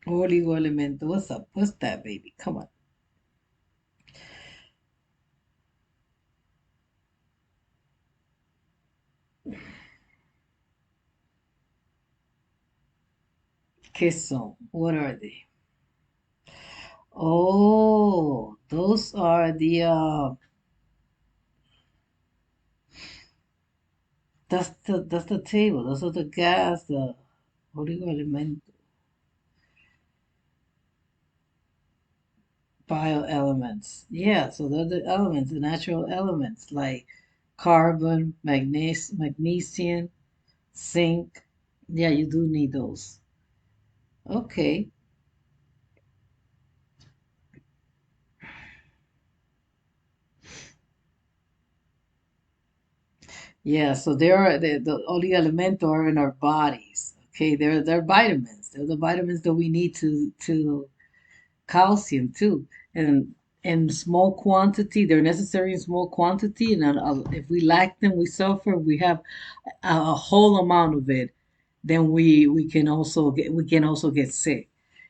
Oligo Elemento. What's up? What's that, baby? Come on. ¿Qué son? What are they? Oh, those are the that's the table. Those are the gas, the oligo element bioelements. Yeah, so they're the elements, the natural elements like carbon, magnesium, zinc. Yeah, you do need those. Okay. Yeah, so the oligoelemental are in our bodies. Okay, they're vitamins. They're the vitamins that we need to calcium too, and in small quantity. They're necessary in small quantity, and if we lack them, we suffer. We have a whole amount of it, then we can also get sick,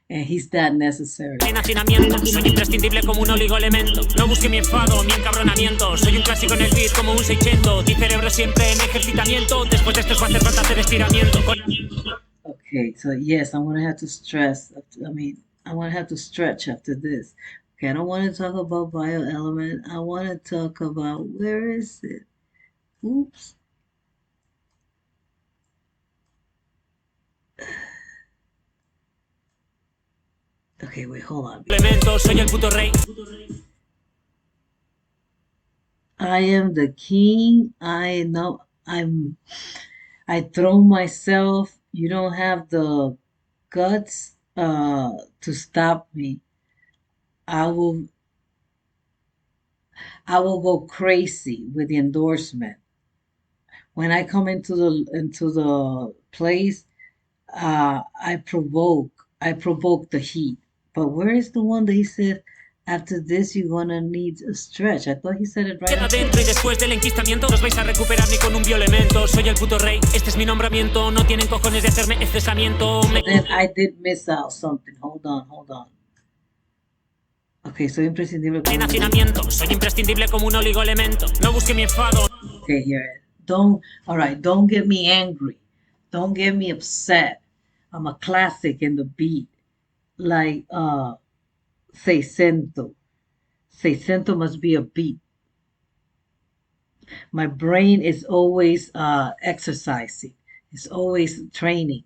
and he's that necessary. En hacinamiento, soy imprescindible como un oligoelemento. No busque mi enfado, mi encabronamiento. Soy un clásico en el beat como un 600. Mi cerebro siempre en ejercitamiento. Después de esto va a hacer falta hacer estiramiento. Okay, so yes, I'm gonna have to stress. I mean, I'm gonna have to stretch after this. Okay, I don't want to talk about bioelement. I want to talk about where is it? Oops. Okay, wait, hold on. Elemento, soy el puto rey. I am the king. I know I throw myself. You don't have the guts to stop me. I will I will go crazy with the endorsement. When I come into the place, I provoke the heat. But where is the one that he said after this you're gonna need a stretch? I thought he said it right Queda after dentro y that. después del enquistamiento no os vais a recuperar ni con un bioelemento. Soy el puto rey, este es mi nombramiento. No tienen cojones de hacerme cesamiento. Then I did miss out something. Hold on, hold on. Okay, soy imprescindible En como hacinamiento, soy imprescindible como un oligoelemento. No busque mi enfado. Okay, here. All right, don't get me angry. Don't get me upset. I'm a classic in the beat. Like Seicento. Seicento must be a beat. My brain is always exercising. It's always training.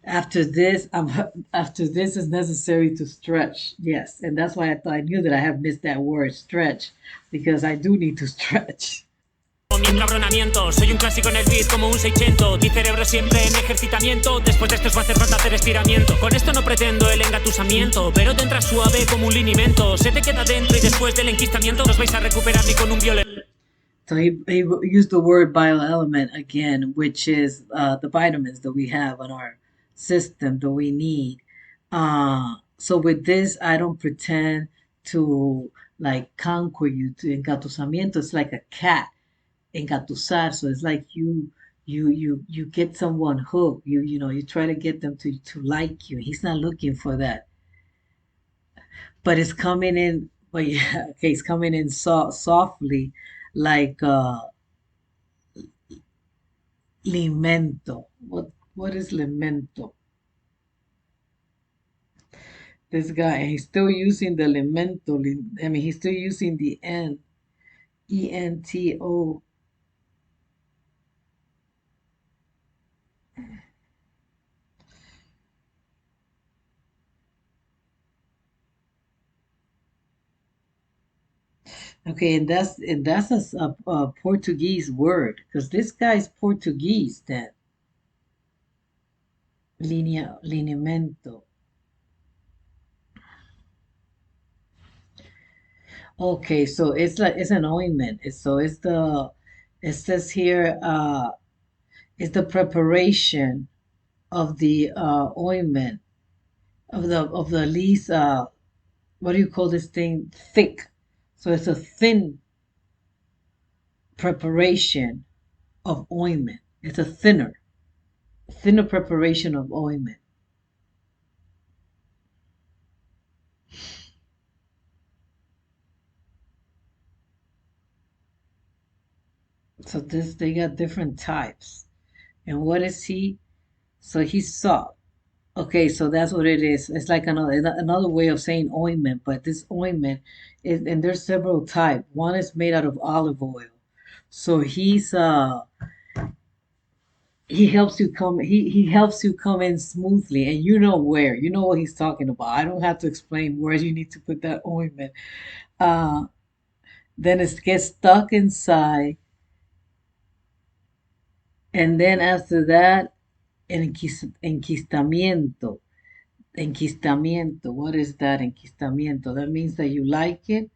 After this is necessary to stretch. Yes, and that's why I knew that I have missed that word stretch because I do need to stretch. Mi encabronamiento, soy un clásico en el beat como un 600. Mi cerebro siempre en ejercitamiento. Después de esto os va a hacer falta hacer estiramiento. Con esto no pretendo el engatusamiento, pero te entra suave como un linimento. Se te queda dentro y después del enquistamiento no os vais a recuperar ni con un bioelemento. So he used the word bioelement again, which is the vitamins that we have in our system that we need. So with this, I don't pretend to like conquer you to engatusamiento. It's like a cat engatusar. So it's like you get someone hooked. You try to get them to like you. He's not looking for that, but it's coming in. But yeah, okay, it's coming in softly, like limento. What is limento? This guy, and he's still using the limento. I mean, he's still using the N, ENTO. Okay, and that's a Portuguese word because this guy's Portuguese. Then lineamento. Okay, so it's like it's an ointment. It's the it says here it's the preparation of the ointment of the least what do you call this thing? Thick. So it's a thin preparation of ointment. It's a thinner preparation of ointment. So this they got different types. And what is he? So he's soft. Okay, so that's what it is. It's like another way of saying ointment, but this ointment is, and there's several types. One is made out of olive oil. So he helps you come he helps you come in smoothly, and you know where. You know what he's talking about. I don't have to explain where you need to put that ointment. Uh then it gets stuck inside, and then after that, enquistamiento. Enquistamiento. What is that enquistamiento? That means that you like it.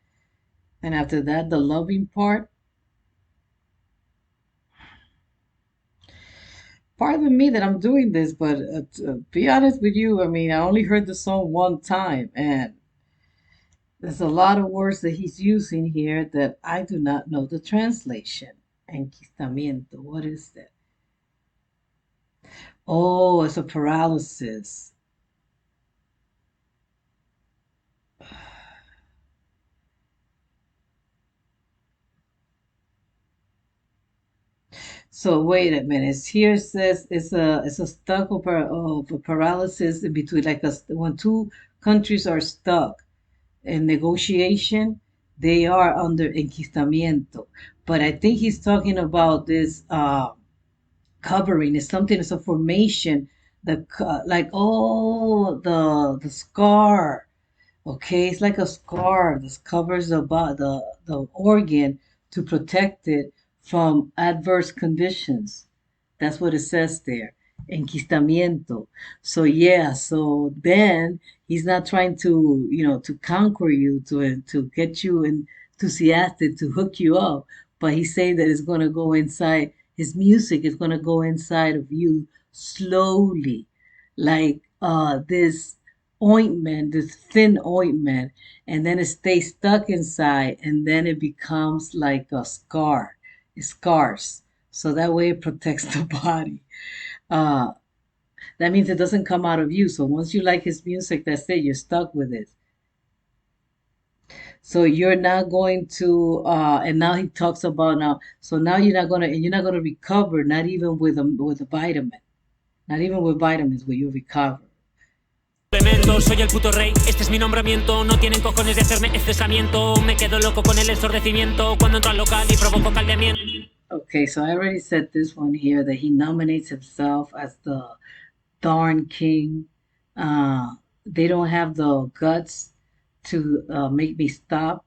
And after that, the loving part. Pardon me that I'm doing this, but to be honest with you, I mean, I only heard the song one time, and there's a lot of words that he's using here that I do not know the translation. Enquistamiento. What is that? Oh, it's a paralysis. So wait a minute. Here it says it's a stuck of a paralysis in between, like when two countries are stuck in negotiation, they are under enquistamiento. But I think he's talking about this covering. It's something. It's a formation. Like oh the scar. Okay, it's like a scar. This covers the organ to protect it from adverse conditions. That's what it says there. Enquistamiento. So yeah, so then he's not trying to, to conquer you, to get you enthusiastic, to hook you up, but he's saying that it's gonna go inside. His music is gonna go inside of you slowly, like this ointment, this thin ointment, and then it stays stuck inside, and then it becomes like a scar. It scars. So that way it protects the body. Uh, that means it doesn't come out of you. So once you like his music, that's it. You're stuck with it. So you're not going to, and now he talks about now. So now you're not gonna recover, not even with a vitamin, not even with vitamins will you recover. Soy el puto rey, este es mi nombramiento. No tienen cojones de hacerme cesamiento. Me quedo loco con el ensordecimiento cuando entro al local y provoco caldeamiento. Okay, so I already said this one here that he nominates himself as the darn king. They don't have the guts to make me stop.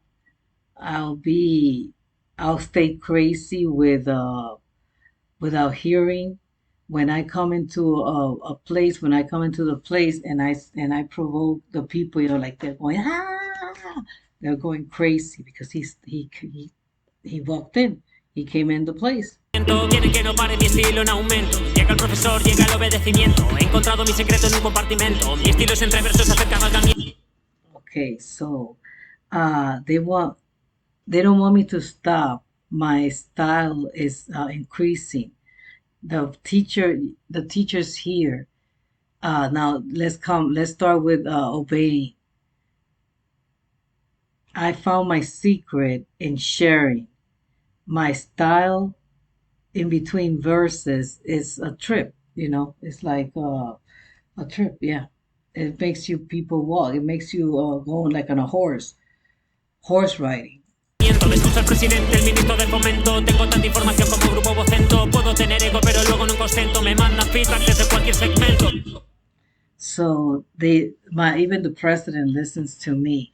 I'll be, I'll stay crazy without hearing. When I come into a place, when I come into the place and I provoke the people, like they're going they're going crazy because he walked in, he came in the place. Quieren que no pare mi estilo en aumento. Llega el profesor, llega el obedecimiento. He encontrado mi secreto en un compartimento. Mi estilo es entre versos acerca al. Okay, so they don't want me to stop. My style is increasing. The teachers here. Now let's start with obeying. I found my secret in sharing. My style in between verses is a trip, it's like a trip, yeah. It makes you people walk. It makes you go like on a horse riding. Me escucha el presidente, el ministro del fomento. Tengo tanta información como grupo vocento. Puedo tener ego, pero luego nunca ostento. Me mandan feedback desde cualquier segmento. So even the president listens to me.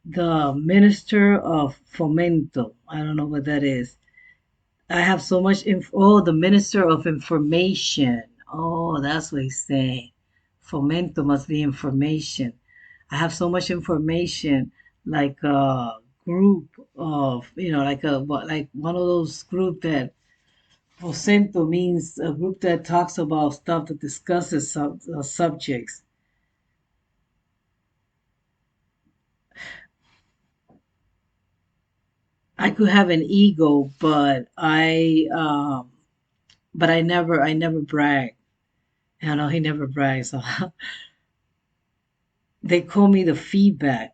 The minister of fomento, I don't know what that is. I have so much the minister of information. Oh, that's what he's saying. Fomento must be information. I have so much information, like a group of, like like one of those group that Vocento means a group that talks about stuff that discusses subjects. I could have an ego, but I never brag. I know he never brags. So they call me the feedback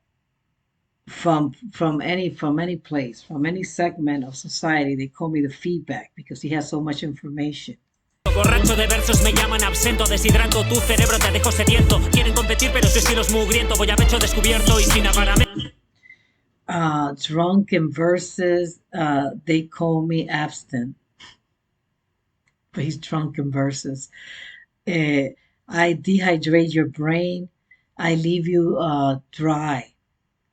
from any place, from any segment of society. They call me the feedback because he has so much information. Borracho de versos me llaman absento, deshidrato tu cerebro, te dejo sediento. Quieren competir pero su estilo es mugriento, voy a pecho descubierto y sin aparamento. Drunk in verses, they call me abstinent, but he's drunk in verses. I dehydrate your brain. I leave you dry.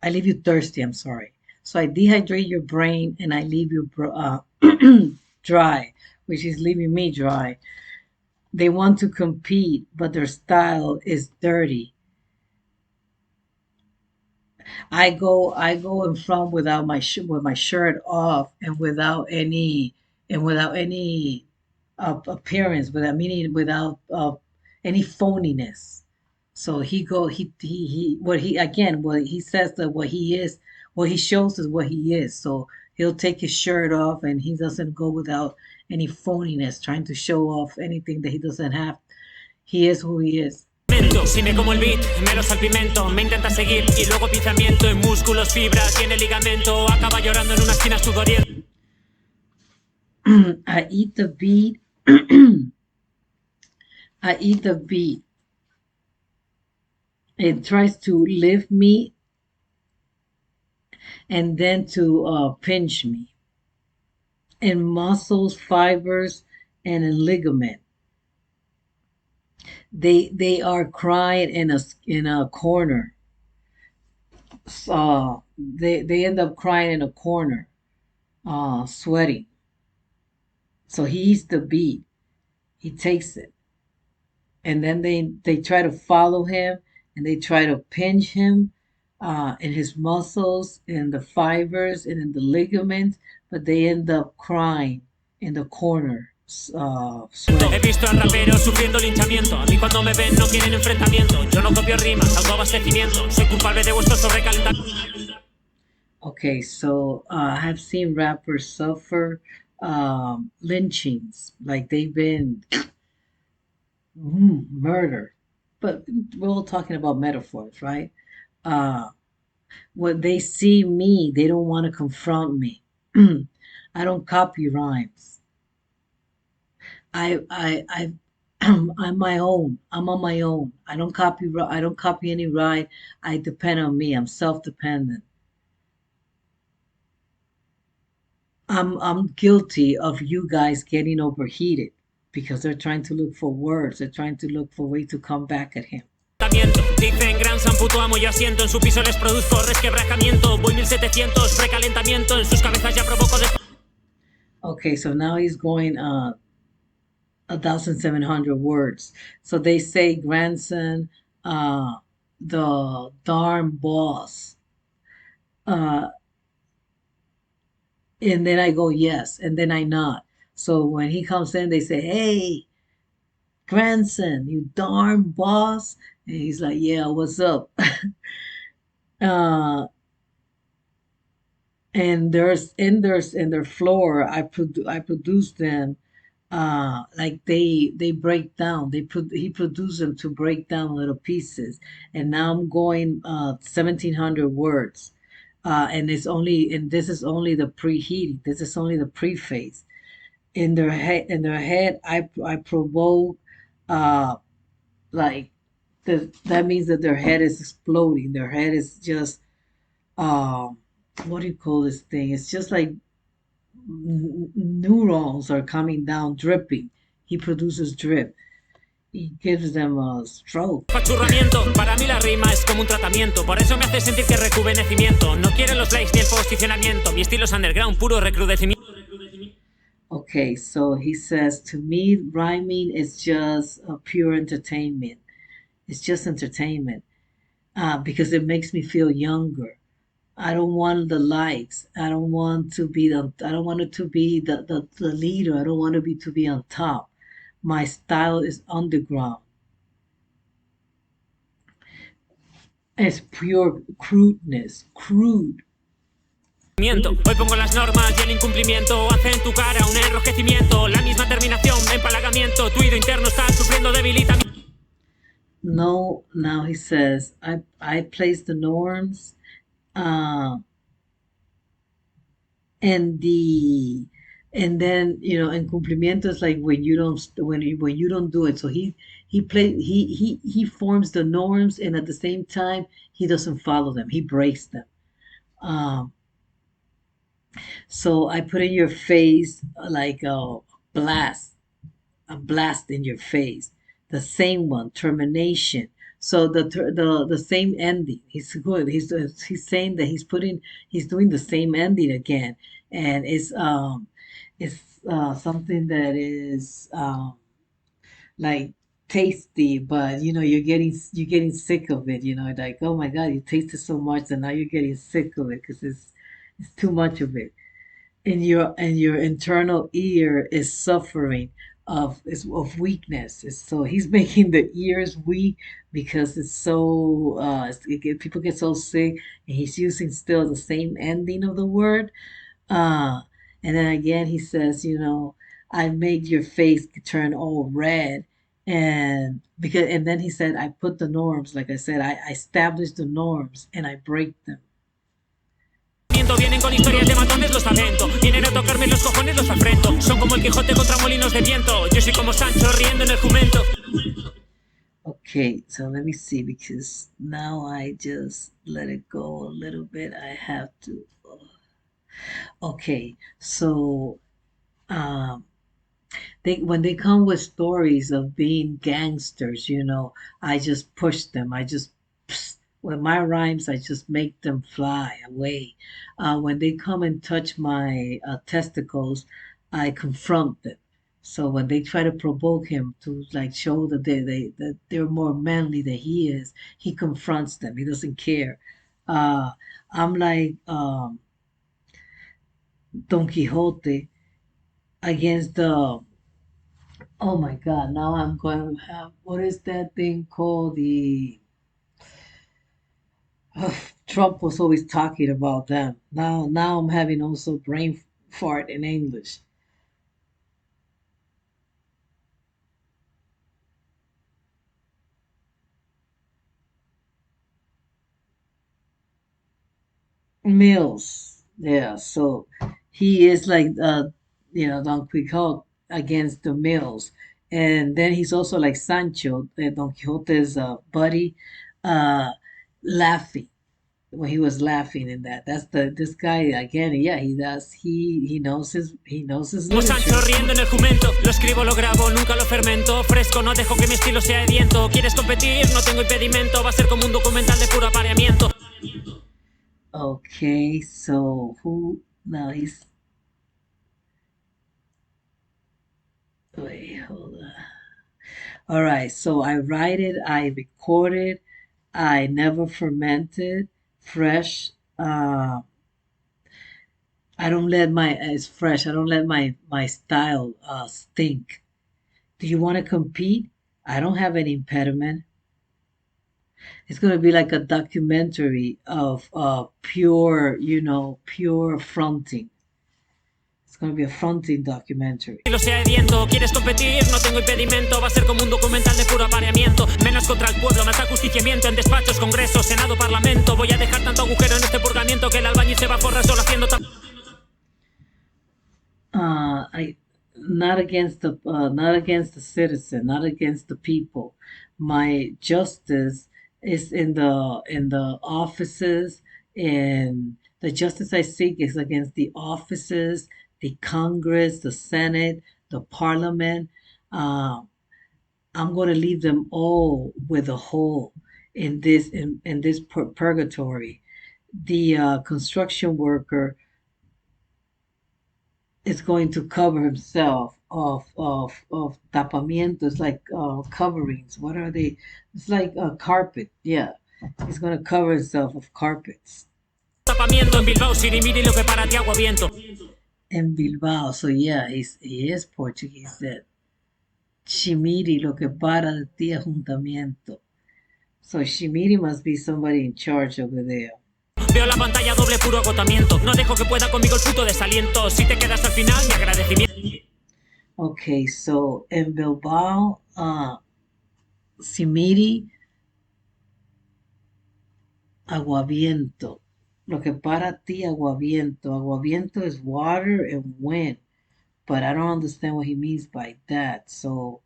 I leave you thirsty. I'm sorry. So I dehydrate your brain and I leave you dry, which is leaving me dry. They want to compete, but their style is dirty. I go in front without with my shirt off and without any appearance, without any phoniness. So he what he again what he says that what he is, what he shows is what he is. So he'll take his shirt off and he doesn't go without any phoniness, trying to show off anything that he doesn't have. He is who he is. Si me como el beat, me lo salpimento, me intenta seguir y luego pinzamiento en músculos, fibras y en el ligamento, acaba llorando en una esquina sudorienta. I eat the beat. I eat the beat. It tries to lift me and then to pinch me in muscles, fibers, and in ligament. They are crying in a corner. They end up crying in a corner, sweating. So he eats the beat. He takes it, and then they try to follow him and they try to pinch him in his muscles, in the fibers, and in the ligaments, but they end up crying in the corner. He visto a raperos sufriendo linchamiento. A mí cuando me ven no quieren enfrentamiento. Yo no copio rimas, autoabastecimiento. Soy culpable de vuestro sobrecalentamiento. Okay, so I have seen rappers suffer lynchings, like they've been murdered. But we're all talking about metaphors, right? When they see me, they don't want to confront me. I don't copy rhymes. I I'm my own. I'm on my own. I don't copy any ride. I depend on me. I'm self-dependent. I'm guilty of you guys getting overheated because they're trying to look for words. They're trying to look for a way to come back at him. Dicen gran san puto amo, yo asiento en su piso, les produzco resquebrajamiento. Voy 1700, precalentamiento, en sus cabezas ya provoco Okay, so now he's going 1,700 words. So they say grandson, the darn boss. Uh, and then I go, yes. And then I nod. So when he comes in, they say, hey, grandson, you darn boss. And he's like, yeah, what's up? uh, and there's in their floor, I produce them like they break down. He produced them to break down little pieces, and now I'm going 1,700 words, and this is only the preheating. This is only the preface. In their head, I provoke like that means that their head is exploding. Their head is just what do you call this thing? It's just like neurons are coming down, dripping. He produces drip. He gives them a stroke. Pachurramiento, para mí la rima es como un tratamiento. Por eso me hace sentir que rejuvenecimiento. No quieren los likes ni el posicionamiento. Mi estilo es underground, puro recrudecimiento. Okay, so he says, to me, rhyming is just a pure entertainment. It's just entertainment. because it makes me feel younger. I don't want the likes. I don't want to be the. I don't want it to be the leader. I don't want to be on top. My style is underground. It's pure crudeness, crude. Hoy pongo las normas y el incumplimiento hace en tu cara un enrojecimiento. La misma terminación, empalagamiento. Tu oído interno está sufriendo debilitamiento. No, now he says, I place the norms, uh, and then incumplimiento is like when you don't when you don't do it. So he forms the norms, and at the same time he doesn't follow them. He breaks them. Um, so I put in your face like blast a blast in your face. The same one, termination. So the same ending. He's good. He's saying that he's doing the same ending again, and it's something that is like tasty, but you're getting sick of it. Like, oh my God, you tasted so much, and now you're getting sick of it because it's too much of it, and your internal ear is suffering of weakness. So he's making the ears weak because it's so people get so sick, and he's using still the same ending of the word. uh and then again he says, I made your face turn all red, and then he said, I put the norms, like I said, I established the norms and I break them. Vienen con historias de matones, los avento. Vienen a tocarme los cojones, los afrento. Son como el Quijote contra molinos de viento. Yo soy como Sancho riendo en el jumento. Okay, so let me see, because now I just let it go a little bit. I have to. Okay, so um, they when they come with stories of being gangsters, I just push them. With my rhymes, I just make them fly away. When they come and touch my testicles, I confront them. So when they try to provoke him to like show that they're more manly than he is, he confronts them. He doesn't care. I'm like Don Quixote against the. Oh my God! Now I'm going to have, what is that thing called? The Trump was always talking about them. Now I'm having also brain fart in English. Mills, yeah. So he is like Don Quixote against the Mills, and then he's also like Sancho, Don Quixote's buddy, uh, laughing when he was laughing in that. That's this guy again. Yeah, he does. He knows his Como Sancho literature. riendo en el jumento. Lo escribo, lo grabo, nunca lo fermento. Fresco, no dejo que mi estilo sea sediento. ¿Quieres competir? No tengo impedimento. Va a ser como un documental de puro apareamiento. Okay, so who now he's wait, hold on. All right, so I write it, I record it, I never fermented, fresh. I don't let my it's fresh. I don't let my style stink. Do you want to compete? I don't have any impediment. It's going to be like a documentary of pure, pure fronting. It's going to be a fronting documentary. Lo sea sediento. ¿Quieres competir? No tengo impedimento. Va a ser como un documental de puro apareamiento. Menos contra el pueblo, más ajusticiamiento. En despachos, congresos, senado, parlamento. Voy a dejar tanto agujero en este purgamiento que el albañil se va a forrar solo haciendo I not against the citizen, not against the people. My justice is in the offices, and the justice I seek is against the offices, the Congress, the Senate, the Parliament. Uh, I'm going to leave them all with a hole in this purgatory. The construction worker is going to cover himself of tapamientos, like coverings. What are they? It's like a carpet, yeah. He's gonna cover himself with carpets. Tapamiento en Bilbao, Sirimiri, lo que para ti agua viento. In Bilbao, so yeah, he is Portuguese. That Shimiri, lo que para de ti ajuntamiento. So Shimiri must be somebody in charge over there. Veo la pantalla doble, puro agotamiento. No dejo que pueda conmigo el puto desaliento. Si te quedas al final, mi agradecimiento. Okay, so in Bilbao, Simiri, aguaviento. Lo que para ti, aguaviento. Aguaviento is water and wind, but I don't understand what he means by that. So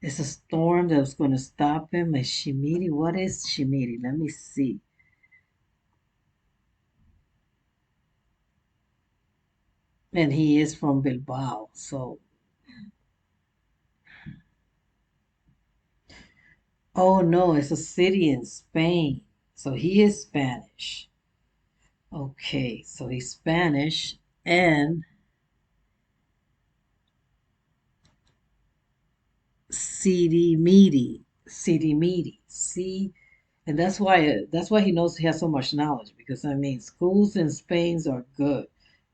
it's a storm that's going to stop him. And Shimiri, what is Shimiri? Let me see. And he is from Bilbao, so. Oh no, it's a city in Spain. So he is Spanish. Okay, so he's Spanish and CD Meaty. CD Meaty. See, and that's why he knows he has so much knowledge because I mean schools in Spain are good.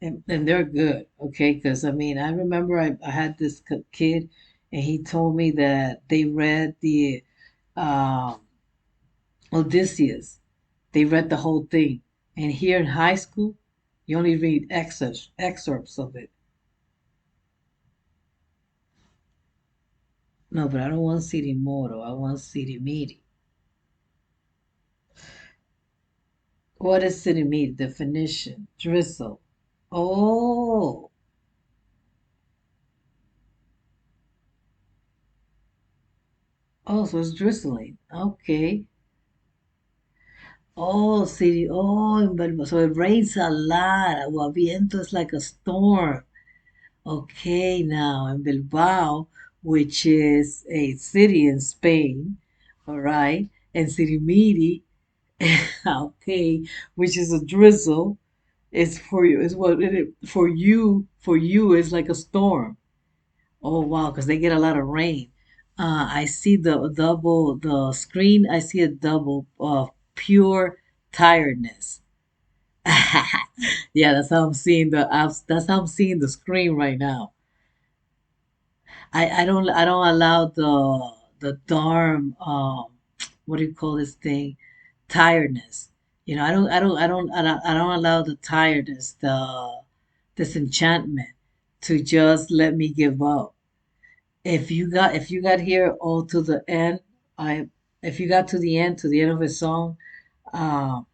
And they're good, okay? Because I mean, I remember I had this kid, and he told me that they read the um, Odysseus. They read the whole thing. And here in high school, you only read excerpts of it. No, but I don't want City Moro. I want City Meaty. What is City Meaty? Definition. Drizzle. Oh. Oh, so it's drizzling. Okay. Oh, city. Oh, so it rains a lot. Aguaviento is like a storm. Okay, now in Bilbao, which is a city in Spain, all right, and Sirimiri, okay, which is a drizzle, is for you. Is what it is for you. For you, is like a storm. Oh wow, because they get a lot of rain. I see the screen. I see a double of pure tiredness. Yeah, that's how I'm seeing the screen right now. I don't allow the darn what do you call this thing? Tiredness. I don't allow the tiredness, the disenchantment to just let me give up. If you got here all to the end, I if you got to the end of a song, um,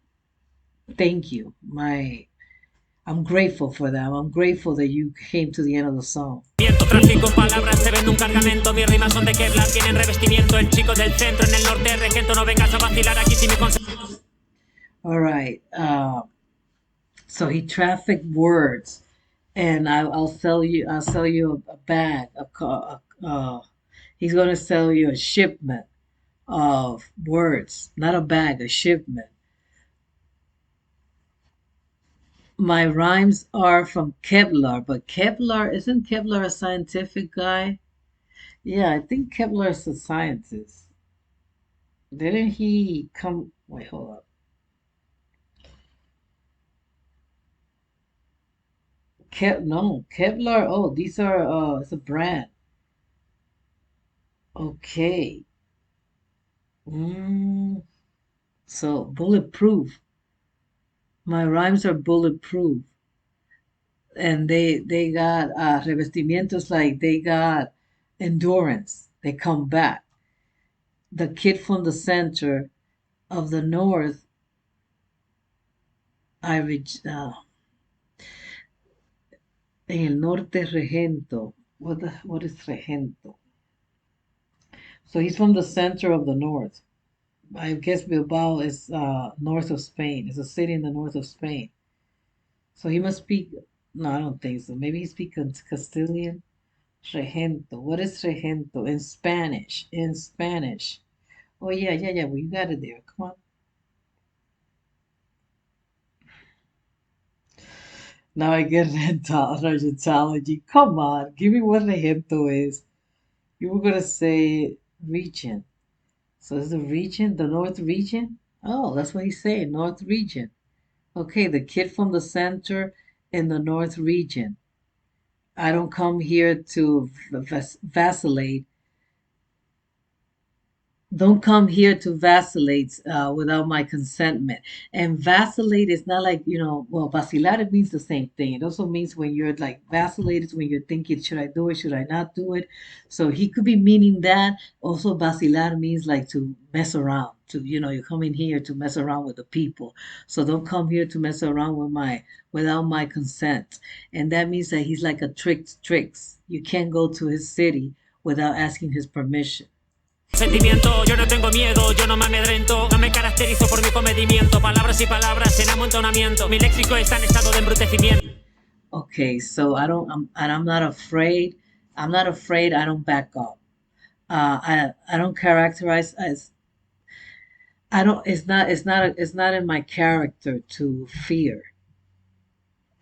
thank you. I'm grateful for that. I'm grateful that you came to the end of the song. Viento, tráfico, palabras, te vendo un cargamento. Mis rimas son de Kevlar, tienen revestimiento. El chico del centro, en el norte, regento. No vengas a vacilar aquí si me conseguimos. All right. So he trafficked words, and I'll sell you. I'll sell you a bag. He's gonna sell you a shipment of words, not a bag, a shipment. My rhymes are from Kevlar, but Kevlar isn't Kevlar a scientific guy? Yeah, I think Kevlar is a scientist. Didn't he come? Wait, hold up. No, Kevlar. Oh, these are it's a brand. Okay. Mm, so bulletproof. My rhymes are bulletproof, and they got revestimientos like they got endurance. They come back. The kid from the center of the north, I en el norte regento. What is regento? So he's from the center of the north. I guess Bilbao is north of Spain. It's a city in the north of Spain. So he must speak. No, I don't think so. Maybe he speaks Castilian. Regento. What is regento in Spanish? In Spanish. Oh yeah, yeah, yeah. Well, you got it there. Come on. Now I get Argentology. Come on, give me what regento is. You were gonna say region. So is the region the North region? Oh, that's what he's saying, North region. Okay, the kid from the center in the North region. I don't come here to vacillate. Don't come here to vacillate without my consentment. And vacillate is not like, well, vacilar it means the same thing. It also means when you're like vacillate is when you're thinking, should I do it? Should I not do it? So he could be meaning that. Also, vacilar means like to mess around. You're coming here to mess around with the people. So don't come here to mess around without my consent. And that means that he's like a tricks. You can't go to his city without asking his permission. Sentimiento, yo no tengo miedo, yo no me amedrento. No me caracterizo por mi comedimiento. Palabras y palabras en amontonamiento. Mi léxico está en estado de embrutecimiento. Okay, so I'm not afraid. I'm not afraid. I don't back up. I don't characterize as I don't. It's not in my character to fear.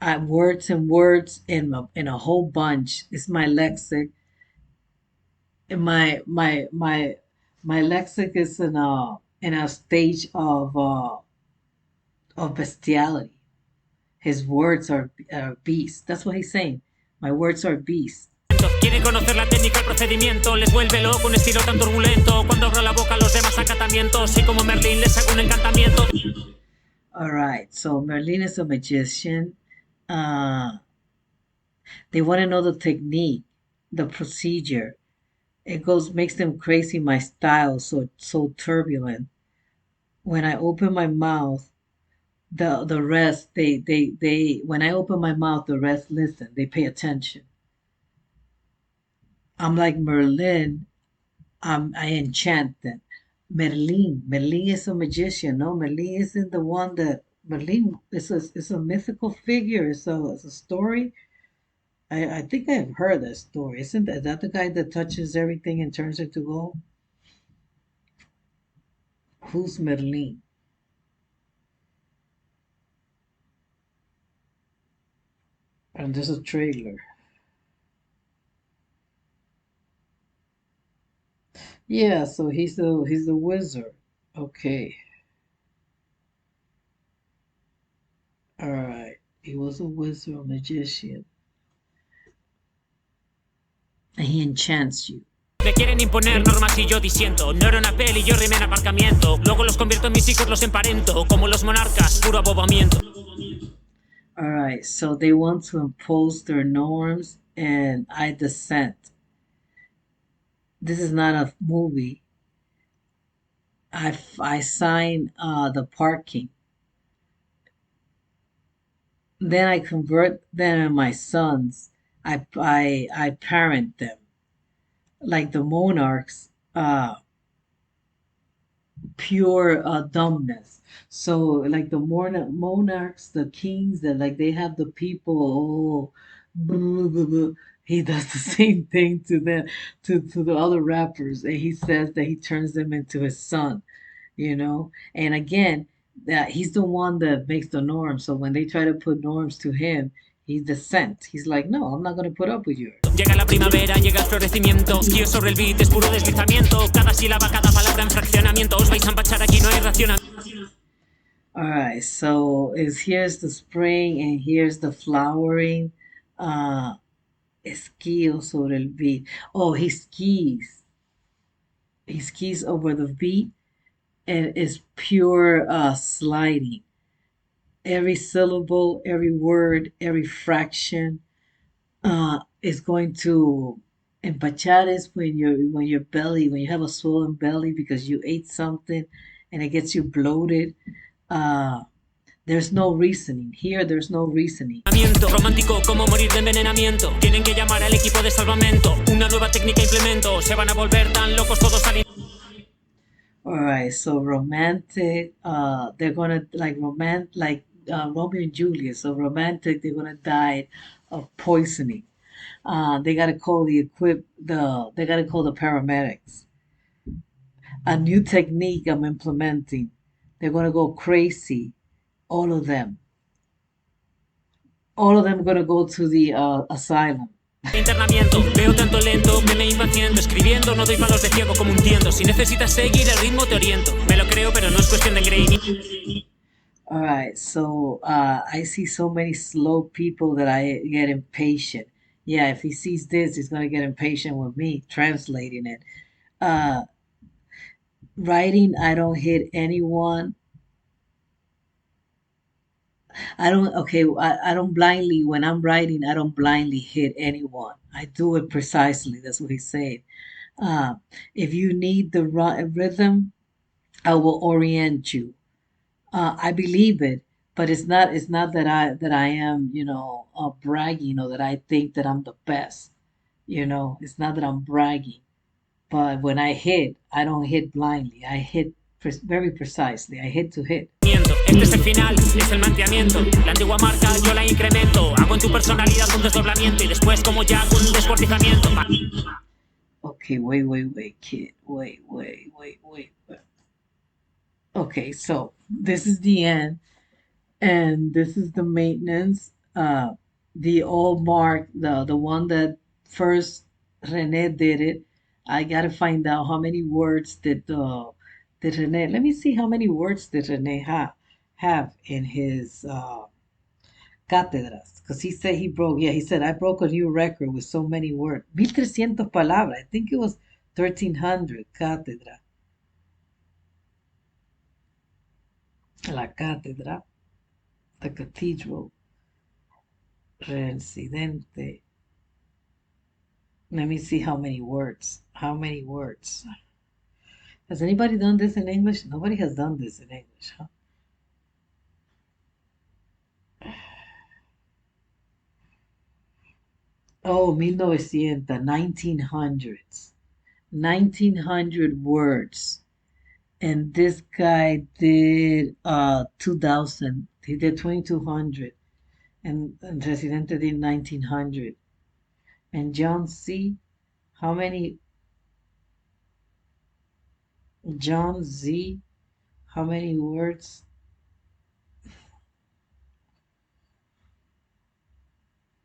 Words and words in a whole bunch. It's my lexic. And my lexic is in a stage of bestiality. His words are beasts. That's what he's saying. My words are beasts. Quieren conocer la técnica, el procedimiento. Les vuelve loco un estilo tan turbulento. Cuando abro la boca los demás acatamientos. Soy como Merlín, les hago un encantamiento. All right. So Merlin is a magician. They want to know the technique, the procedure. Makes them crazy. My style so turbulent. When I open my mouth, the rest they when I open my mouth, the rest listen. They pay attention. I'm like Merlin. I enchant them. Merlin is a magician. No, Merlin isn't the one that Merlin is a mythical figure. It's a story. I think I've heard that story. Isn't that the guy that touches everything and turns it to gold? Who's Merlin? And there's a trailer. Yeah, so he's the wizard. Okay. All right. He was a wizard, a magician. And he enchants you. Me quieren imponer normas y yo disiento. No era una peli, yo rimé en aparcamiento. Luego los convierto en mis hijos, los emparento. Como los monarcas, puro abobamiento. All right, so they want to impose their norms, and I dissent. This is not a movie. I sign the parking. Then I convert them and my sons. I parent them like the monarchs. Pure dumbness. So like the monarchs, the kings, that like they have the people. Oh, blah, blah, blah. He does the same thing to them, to the other rappers, and he says that he turns them into his son. And again, that he's the one that makes the norm. So when they try to put norms to him, he's dissent. He's like, no, I'm not gonna put up with you. Llega la primavera, llega el florecimiento. Guío sobre el beat, es puro deslizamiento. Cada sílaba, cada palabra en fraccionamiento. Os vais a empachar, aquí no hay racionamiento. All right, so here's the spring and here's the flowering. Esquío sobre el beat. Oh, he skis. He skis over the beat, and it's pure sliding. Every syllable, every word, every fraction is going to empachar is when you have a swollen belly because you ate something and it gets you bloated. There's no reasoning. Here, there's no reasoning. Romántico como morir de envenenamiento. Tienen que llamar al equipo de salvamento. Una nueva técnica implemento. Se van a volver tan locos todos al. All right, so romantic. They're gonna like Romeo and Juliet. So romantic. They're gonna die of poisoning. They gotta call They gotta call the paramedics. A new technique I'm implementing. They're gonna go crazy. All of them are going to go to the asylum. Internamiento, veo tanto lento que me impaciento. Escribiendo no doy palos de ciego como un tiento. Si necesitas seguir el ritmo te oriento. Me lo creo pero no es cuestión de engreimiento. All right, so I see so many slow people that I get impatient. Yeah, if he sees this, he's gonna get impatient with me translating it. Uh, Writing, I don't hit anyone. I don't blindly, when I'm writing, I don't blindly hit anyone. I do it precisely. That's what he's saying. Uh, if you need the rhythm, I will orient you. I believe it, but it's not that I am, bragging or that I think that I'm the best. It's not that I'm bragging, but when I hit, I don't hit blindly. I hit very precisely. I hit to hit. Este es el final, es el mantenimiento. La antigua marca yo la incremento. Hago en tu personalidad un desdoblamiento y después como ya un descuartizamiento. Okay, wait, kid. Wait. Okay, so this is the end, and this is the maintenance. The old mark, the one that first Rene did it. I gotta find out how many words did Rene. Let me see how many words did Rene have in his cátedras, because he said he broke. Yeah, he said I broke a new record with so many words. 1300 palabras. I think it was 1300 cátedra. La cátedra, the cathedral, residente. Let me see how many words. How many words? Has anybody done this in English? Nobody has done this in English, huh? Oh, 1900, 1900s. 1900 words. And this guy did 2000. He did 2200. And Residente did 1900. And John C, how many? John Z, how many words?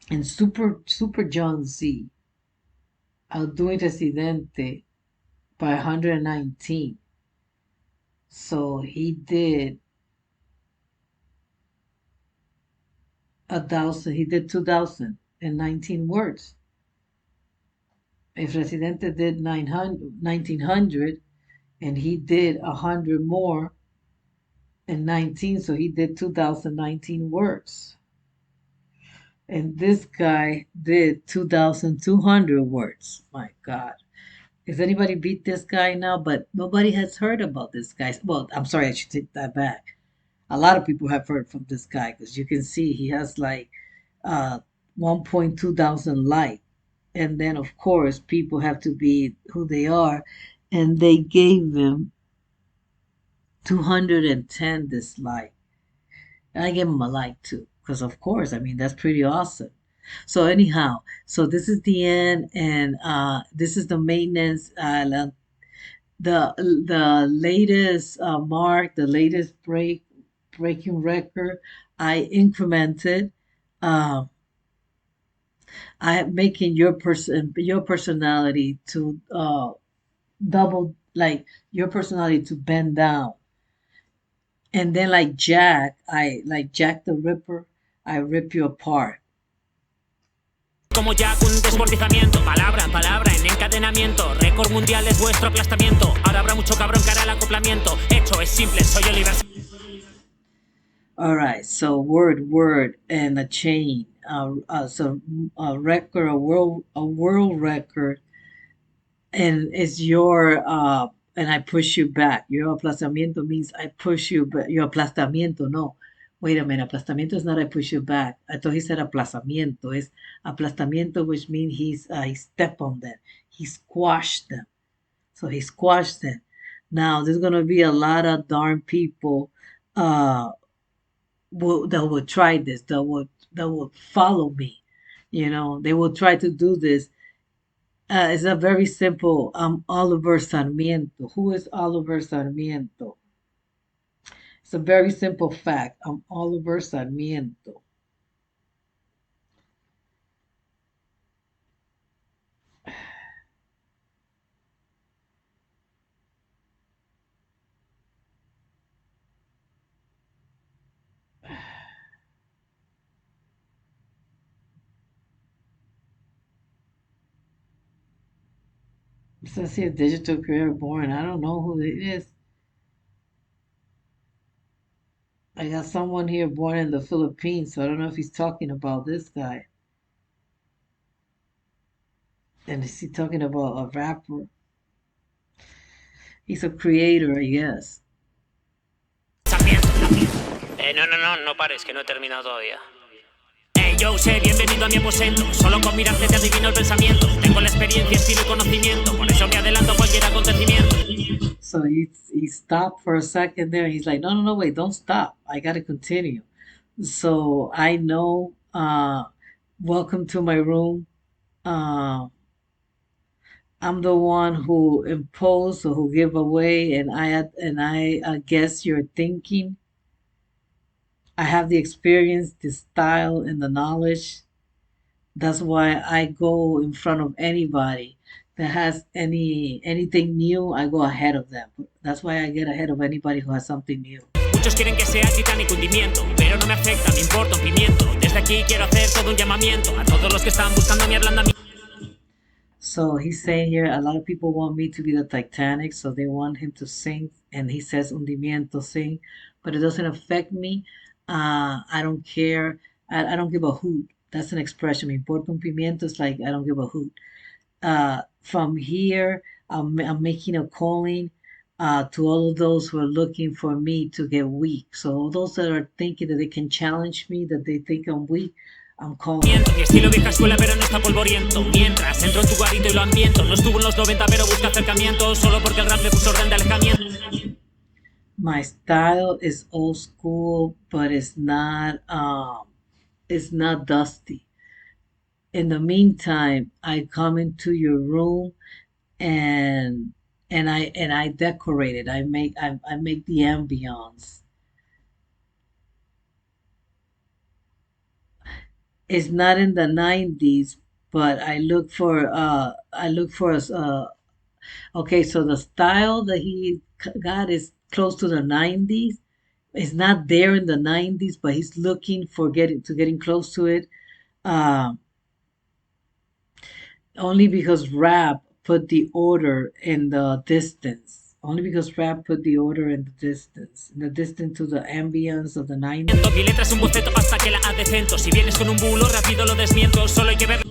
And Super John Z, outdoing Residente by 119. So he did 1,000. He did 2019 words. If Residente did 1900, and he did 100 more and 19, so he did 2019 words. And this guy did 2,200 words. My God. Has anybody beat this guy now? But nobody has heard about this guy. Well, I'm sorry, I should take that back. A lot of people have heard from this guy because you can see he has like 1.2 thousand likes. And then, of course, people have to be who they are. And they gave him 210 dislike. And I gave him a like too. Because, of course, I mean, that's pretty awesome. So anyhow, so this is the end, and this is the maintenance. The latest mark, the latest breaking record, I incremented. Uh, I am making your personality to double, like your personality to bend down, and then like Jack the Ripper, I rip you apart. Como ya un descuartizamiento, palabra en palabra en encadenamiento. Récord mundial es vuestro aplastamiento. Ahora habrá mucho cabrón que hará el acoplamiento. Hecho es simple, soy Oliver. All right, so word, and a chain. So a record, a world record, and it's your and I push you back. Your aplastamiento means I push you back. Your aplastamiento, no. Wait a minute, aplastamiento is not I push you back. I thought he said aplazamiento. It's aplastamiento, which means he stepped on them. He squashed them. So he squashed them. Now there's gonna be a lot of darn people uh that will try this, that will follow me. They will try to do this. It's a very simple. Oliver Sarmiento. Who is Oliver Sarmiento? It's a very simple fact. I'm Oliver Sarmiento. It says here digital career born. I don't know who it is. I got someone here born in the Philippines, so I don't know if he's talking about this guy. And is he talking about a rapper? He's a creator, I guess. No pares, que no he terminado todavía. Hey, yo, sé, bienvenido a mi aposento. Solo con mirarte te adivino el pensamiento. Tengo la experiencia, estilo y conocimiento. Por eso me adelanto a cualquier acontecimiento. So he stopped for a second there. He's like, no, wait, don't stop. I got to continue. So I know, welcome to my room. Uh, I'm the one who imposed or who give away, and I guess you're thinking. I have the experience, the style, and the knowledge. That's why I go in front of anybody that has anything new. I go ahead of them. That's why I get ahead of anybody who has something new. Muchos quieren que sea titánico hundimiento, pero no me afecta, me importa un pimiento. Desde aquí quiero hacer todo un llamamiento a todos los que están buscando mi ablandamiento. So he's saying here, a lot of people want me to be the Titanic, so they want him to sing, and he says hundimiento, sing, but it doesn't affect me. I don't care. I don't give a hoot. That's an expression. Me importa un pimiento is like I don't give a hoot. From here, I'm making a calling to all of those who are looking for me to get weak. So all those that are thinking that they can challenge me, that they think I'm weak, I'm calling. Mi estilo vieja escuela, pero no está polvoriento. Mientras entro en tu guarito y lo ambiento. No estuvo en los 90, pero busca acercamiento. Solo porque el rap le puso orden de alejamiento. My style is old school, but it's not dusty. In the meantime, I come into your room and I decorate it. I make the ambiance. It's not in the 90s, but I look for okay, so the style that he got is close to the 90s. It's not there in the 90s, but he's looking for getting close to it. Only because rap put the order in the distance. Only because rap put the order in the distance to the ambience of the 90s. Mi letra es un boceto hasta que la adecento. Si vienes con un bulo, rápido lo desmiento. Solo hay que ver.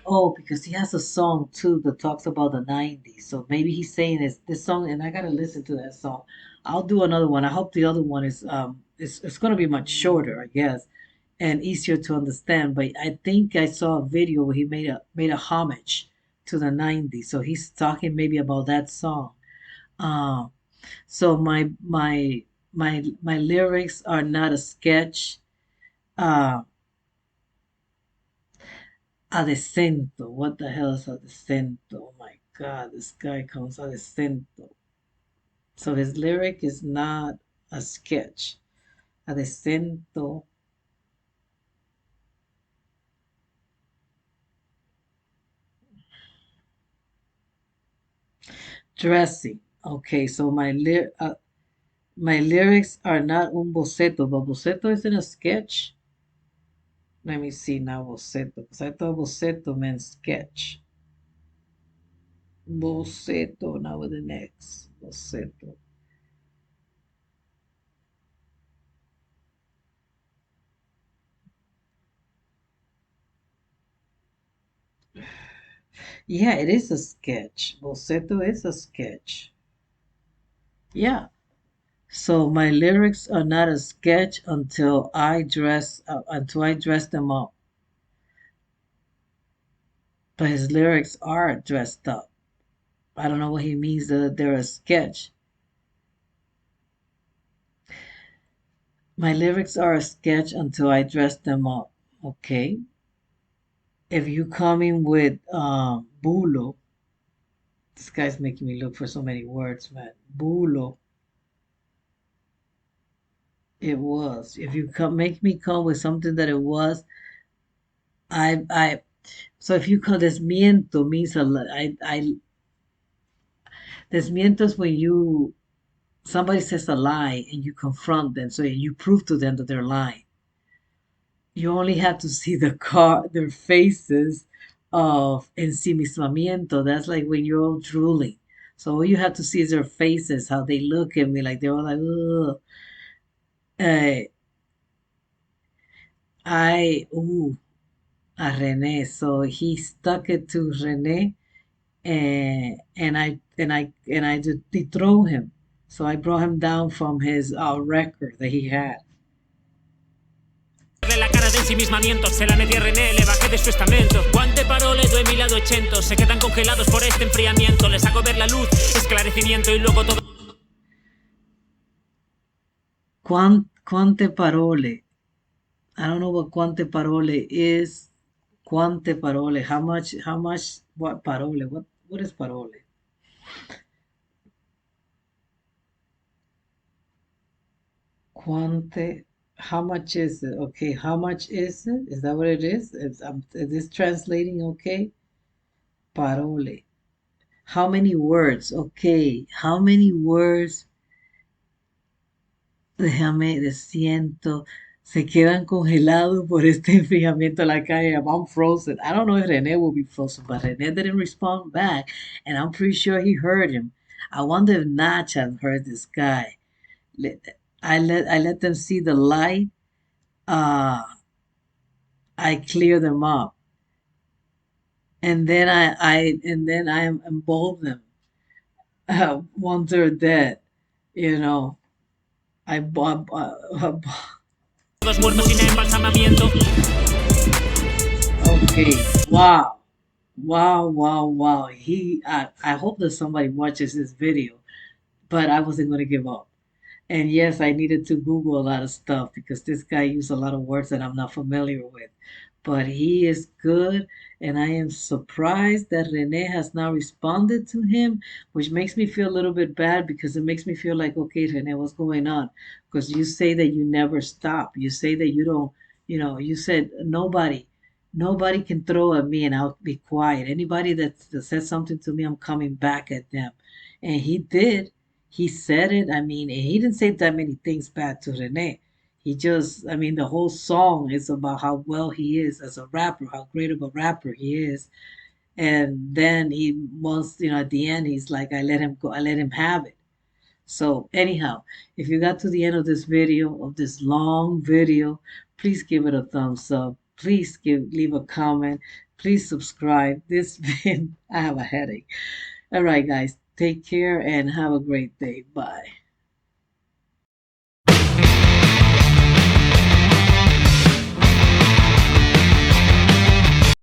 Oh, because he has a song too that talks about the 90s. So maybe he's saying this song, and I gotta listen to that song. I'll do another one. I hope the other one is it's gonna be much shorter, I guess, and easier to understand. But I think I saw a video where he made a homage to the 90s. So he's talking maybe about that song. So my lyrics are not a sketch. Adecento. What the hell is adecento? Oh my God, this guy comes adecento. So his lyric is not a sketch. Adecento. Dressing. Okay, so my lyrics are not un boceto, but boceto isn't a sketch. Let me see now boceto, because I thought boceto meant sketch. Boceto, now with an X. Boceto. Yeah, it is a sketch. Boceto is a sketch. Yeah. So my lyrics are not a sketch until I dress them up. But his lyrics are dressed up. I don't know what he means that they're a sketch. My lyrics are a sketch until I dress them up. Okay. If you come in with bulo, this guy's making me look for so many words, man. Bulo. It was. If you make me come with something that it was, so if you call desmiento means a lot. Desmiento is when somebody says a lie and you confront them, so you prove to them that they're lying. You only have to see their faces of ensimismamiento. That's like when you're all drooling. So all you have to see is their faces, how they look at me, like they're all like, ugh. Uh, a Rene. So he stuck it to Rene, and I dethrow him. So I brought him down from his record that he had. La cara de ensimismamiento, se la metí a René, le bajé de su estamento. Quante parole, 2800, se quedan congelados por este enfriamiento. Les hago ver la luz, esclarecimiento y luego todo. Quante parole. I don't know what quante parole is. Quante parole. How much, what parole? What is parole? Quante, how much is it? Okay, how much is it? Is that what it is? Is this translating okay? Parole. How many words? Okay, how many words? Déjame, de siento. Se quedan congelados por este enfriamiento de la calle. I'm frozen. I don't know if Rene will be frozen, but Rene didn't respond back, and I'm pretty sure he heard him. I wonder if Nach has heard this guy. I let them see the light. I clear them up, and then I involve them. Once they're dead, you know. Todos muertos sin embalsamamiento. Okay. Wow. I hope that somebody watches this video, but I wasn't going to give up. And yes, I needed to Google a lot of stuff because this guy used a lot of words that I'm not familiar with. But he is good, and I am surprised that Rene has now responded to him, which makes me feel a little bit bad because it makes me feel like, okay, Rene, what's going on? Because you say that you never stop. You say that you don't, you said nobody can throw at me and I'll be quiet. Anybody that says something to me, I'm coming back at them. And he did. He said it. I mean, and he didn't say that many things bad to Rene. He just, I mean, the whole song is about how well he is as a rapper, how great of a rapper he is. And then he wants, at the end, he's like, I let him go, I let him have it. So anyhow, if you got to the end of this video, of this long video, please give it a thumbs up. Please leave a comment. Please subscribe. I have a headache. All right, guys, take care and have a great day. Bye.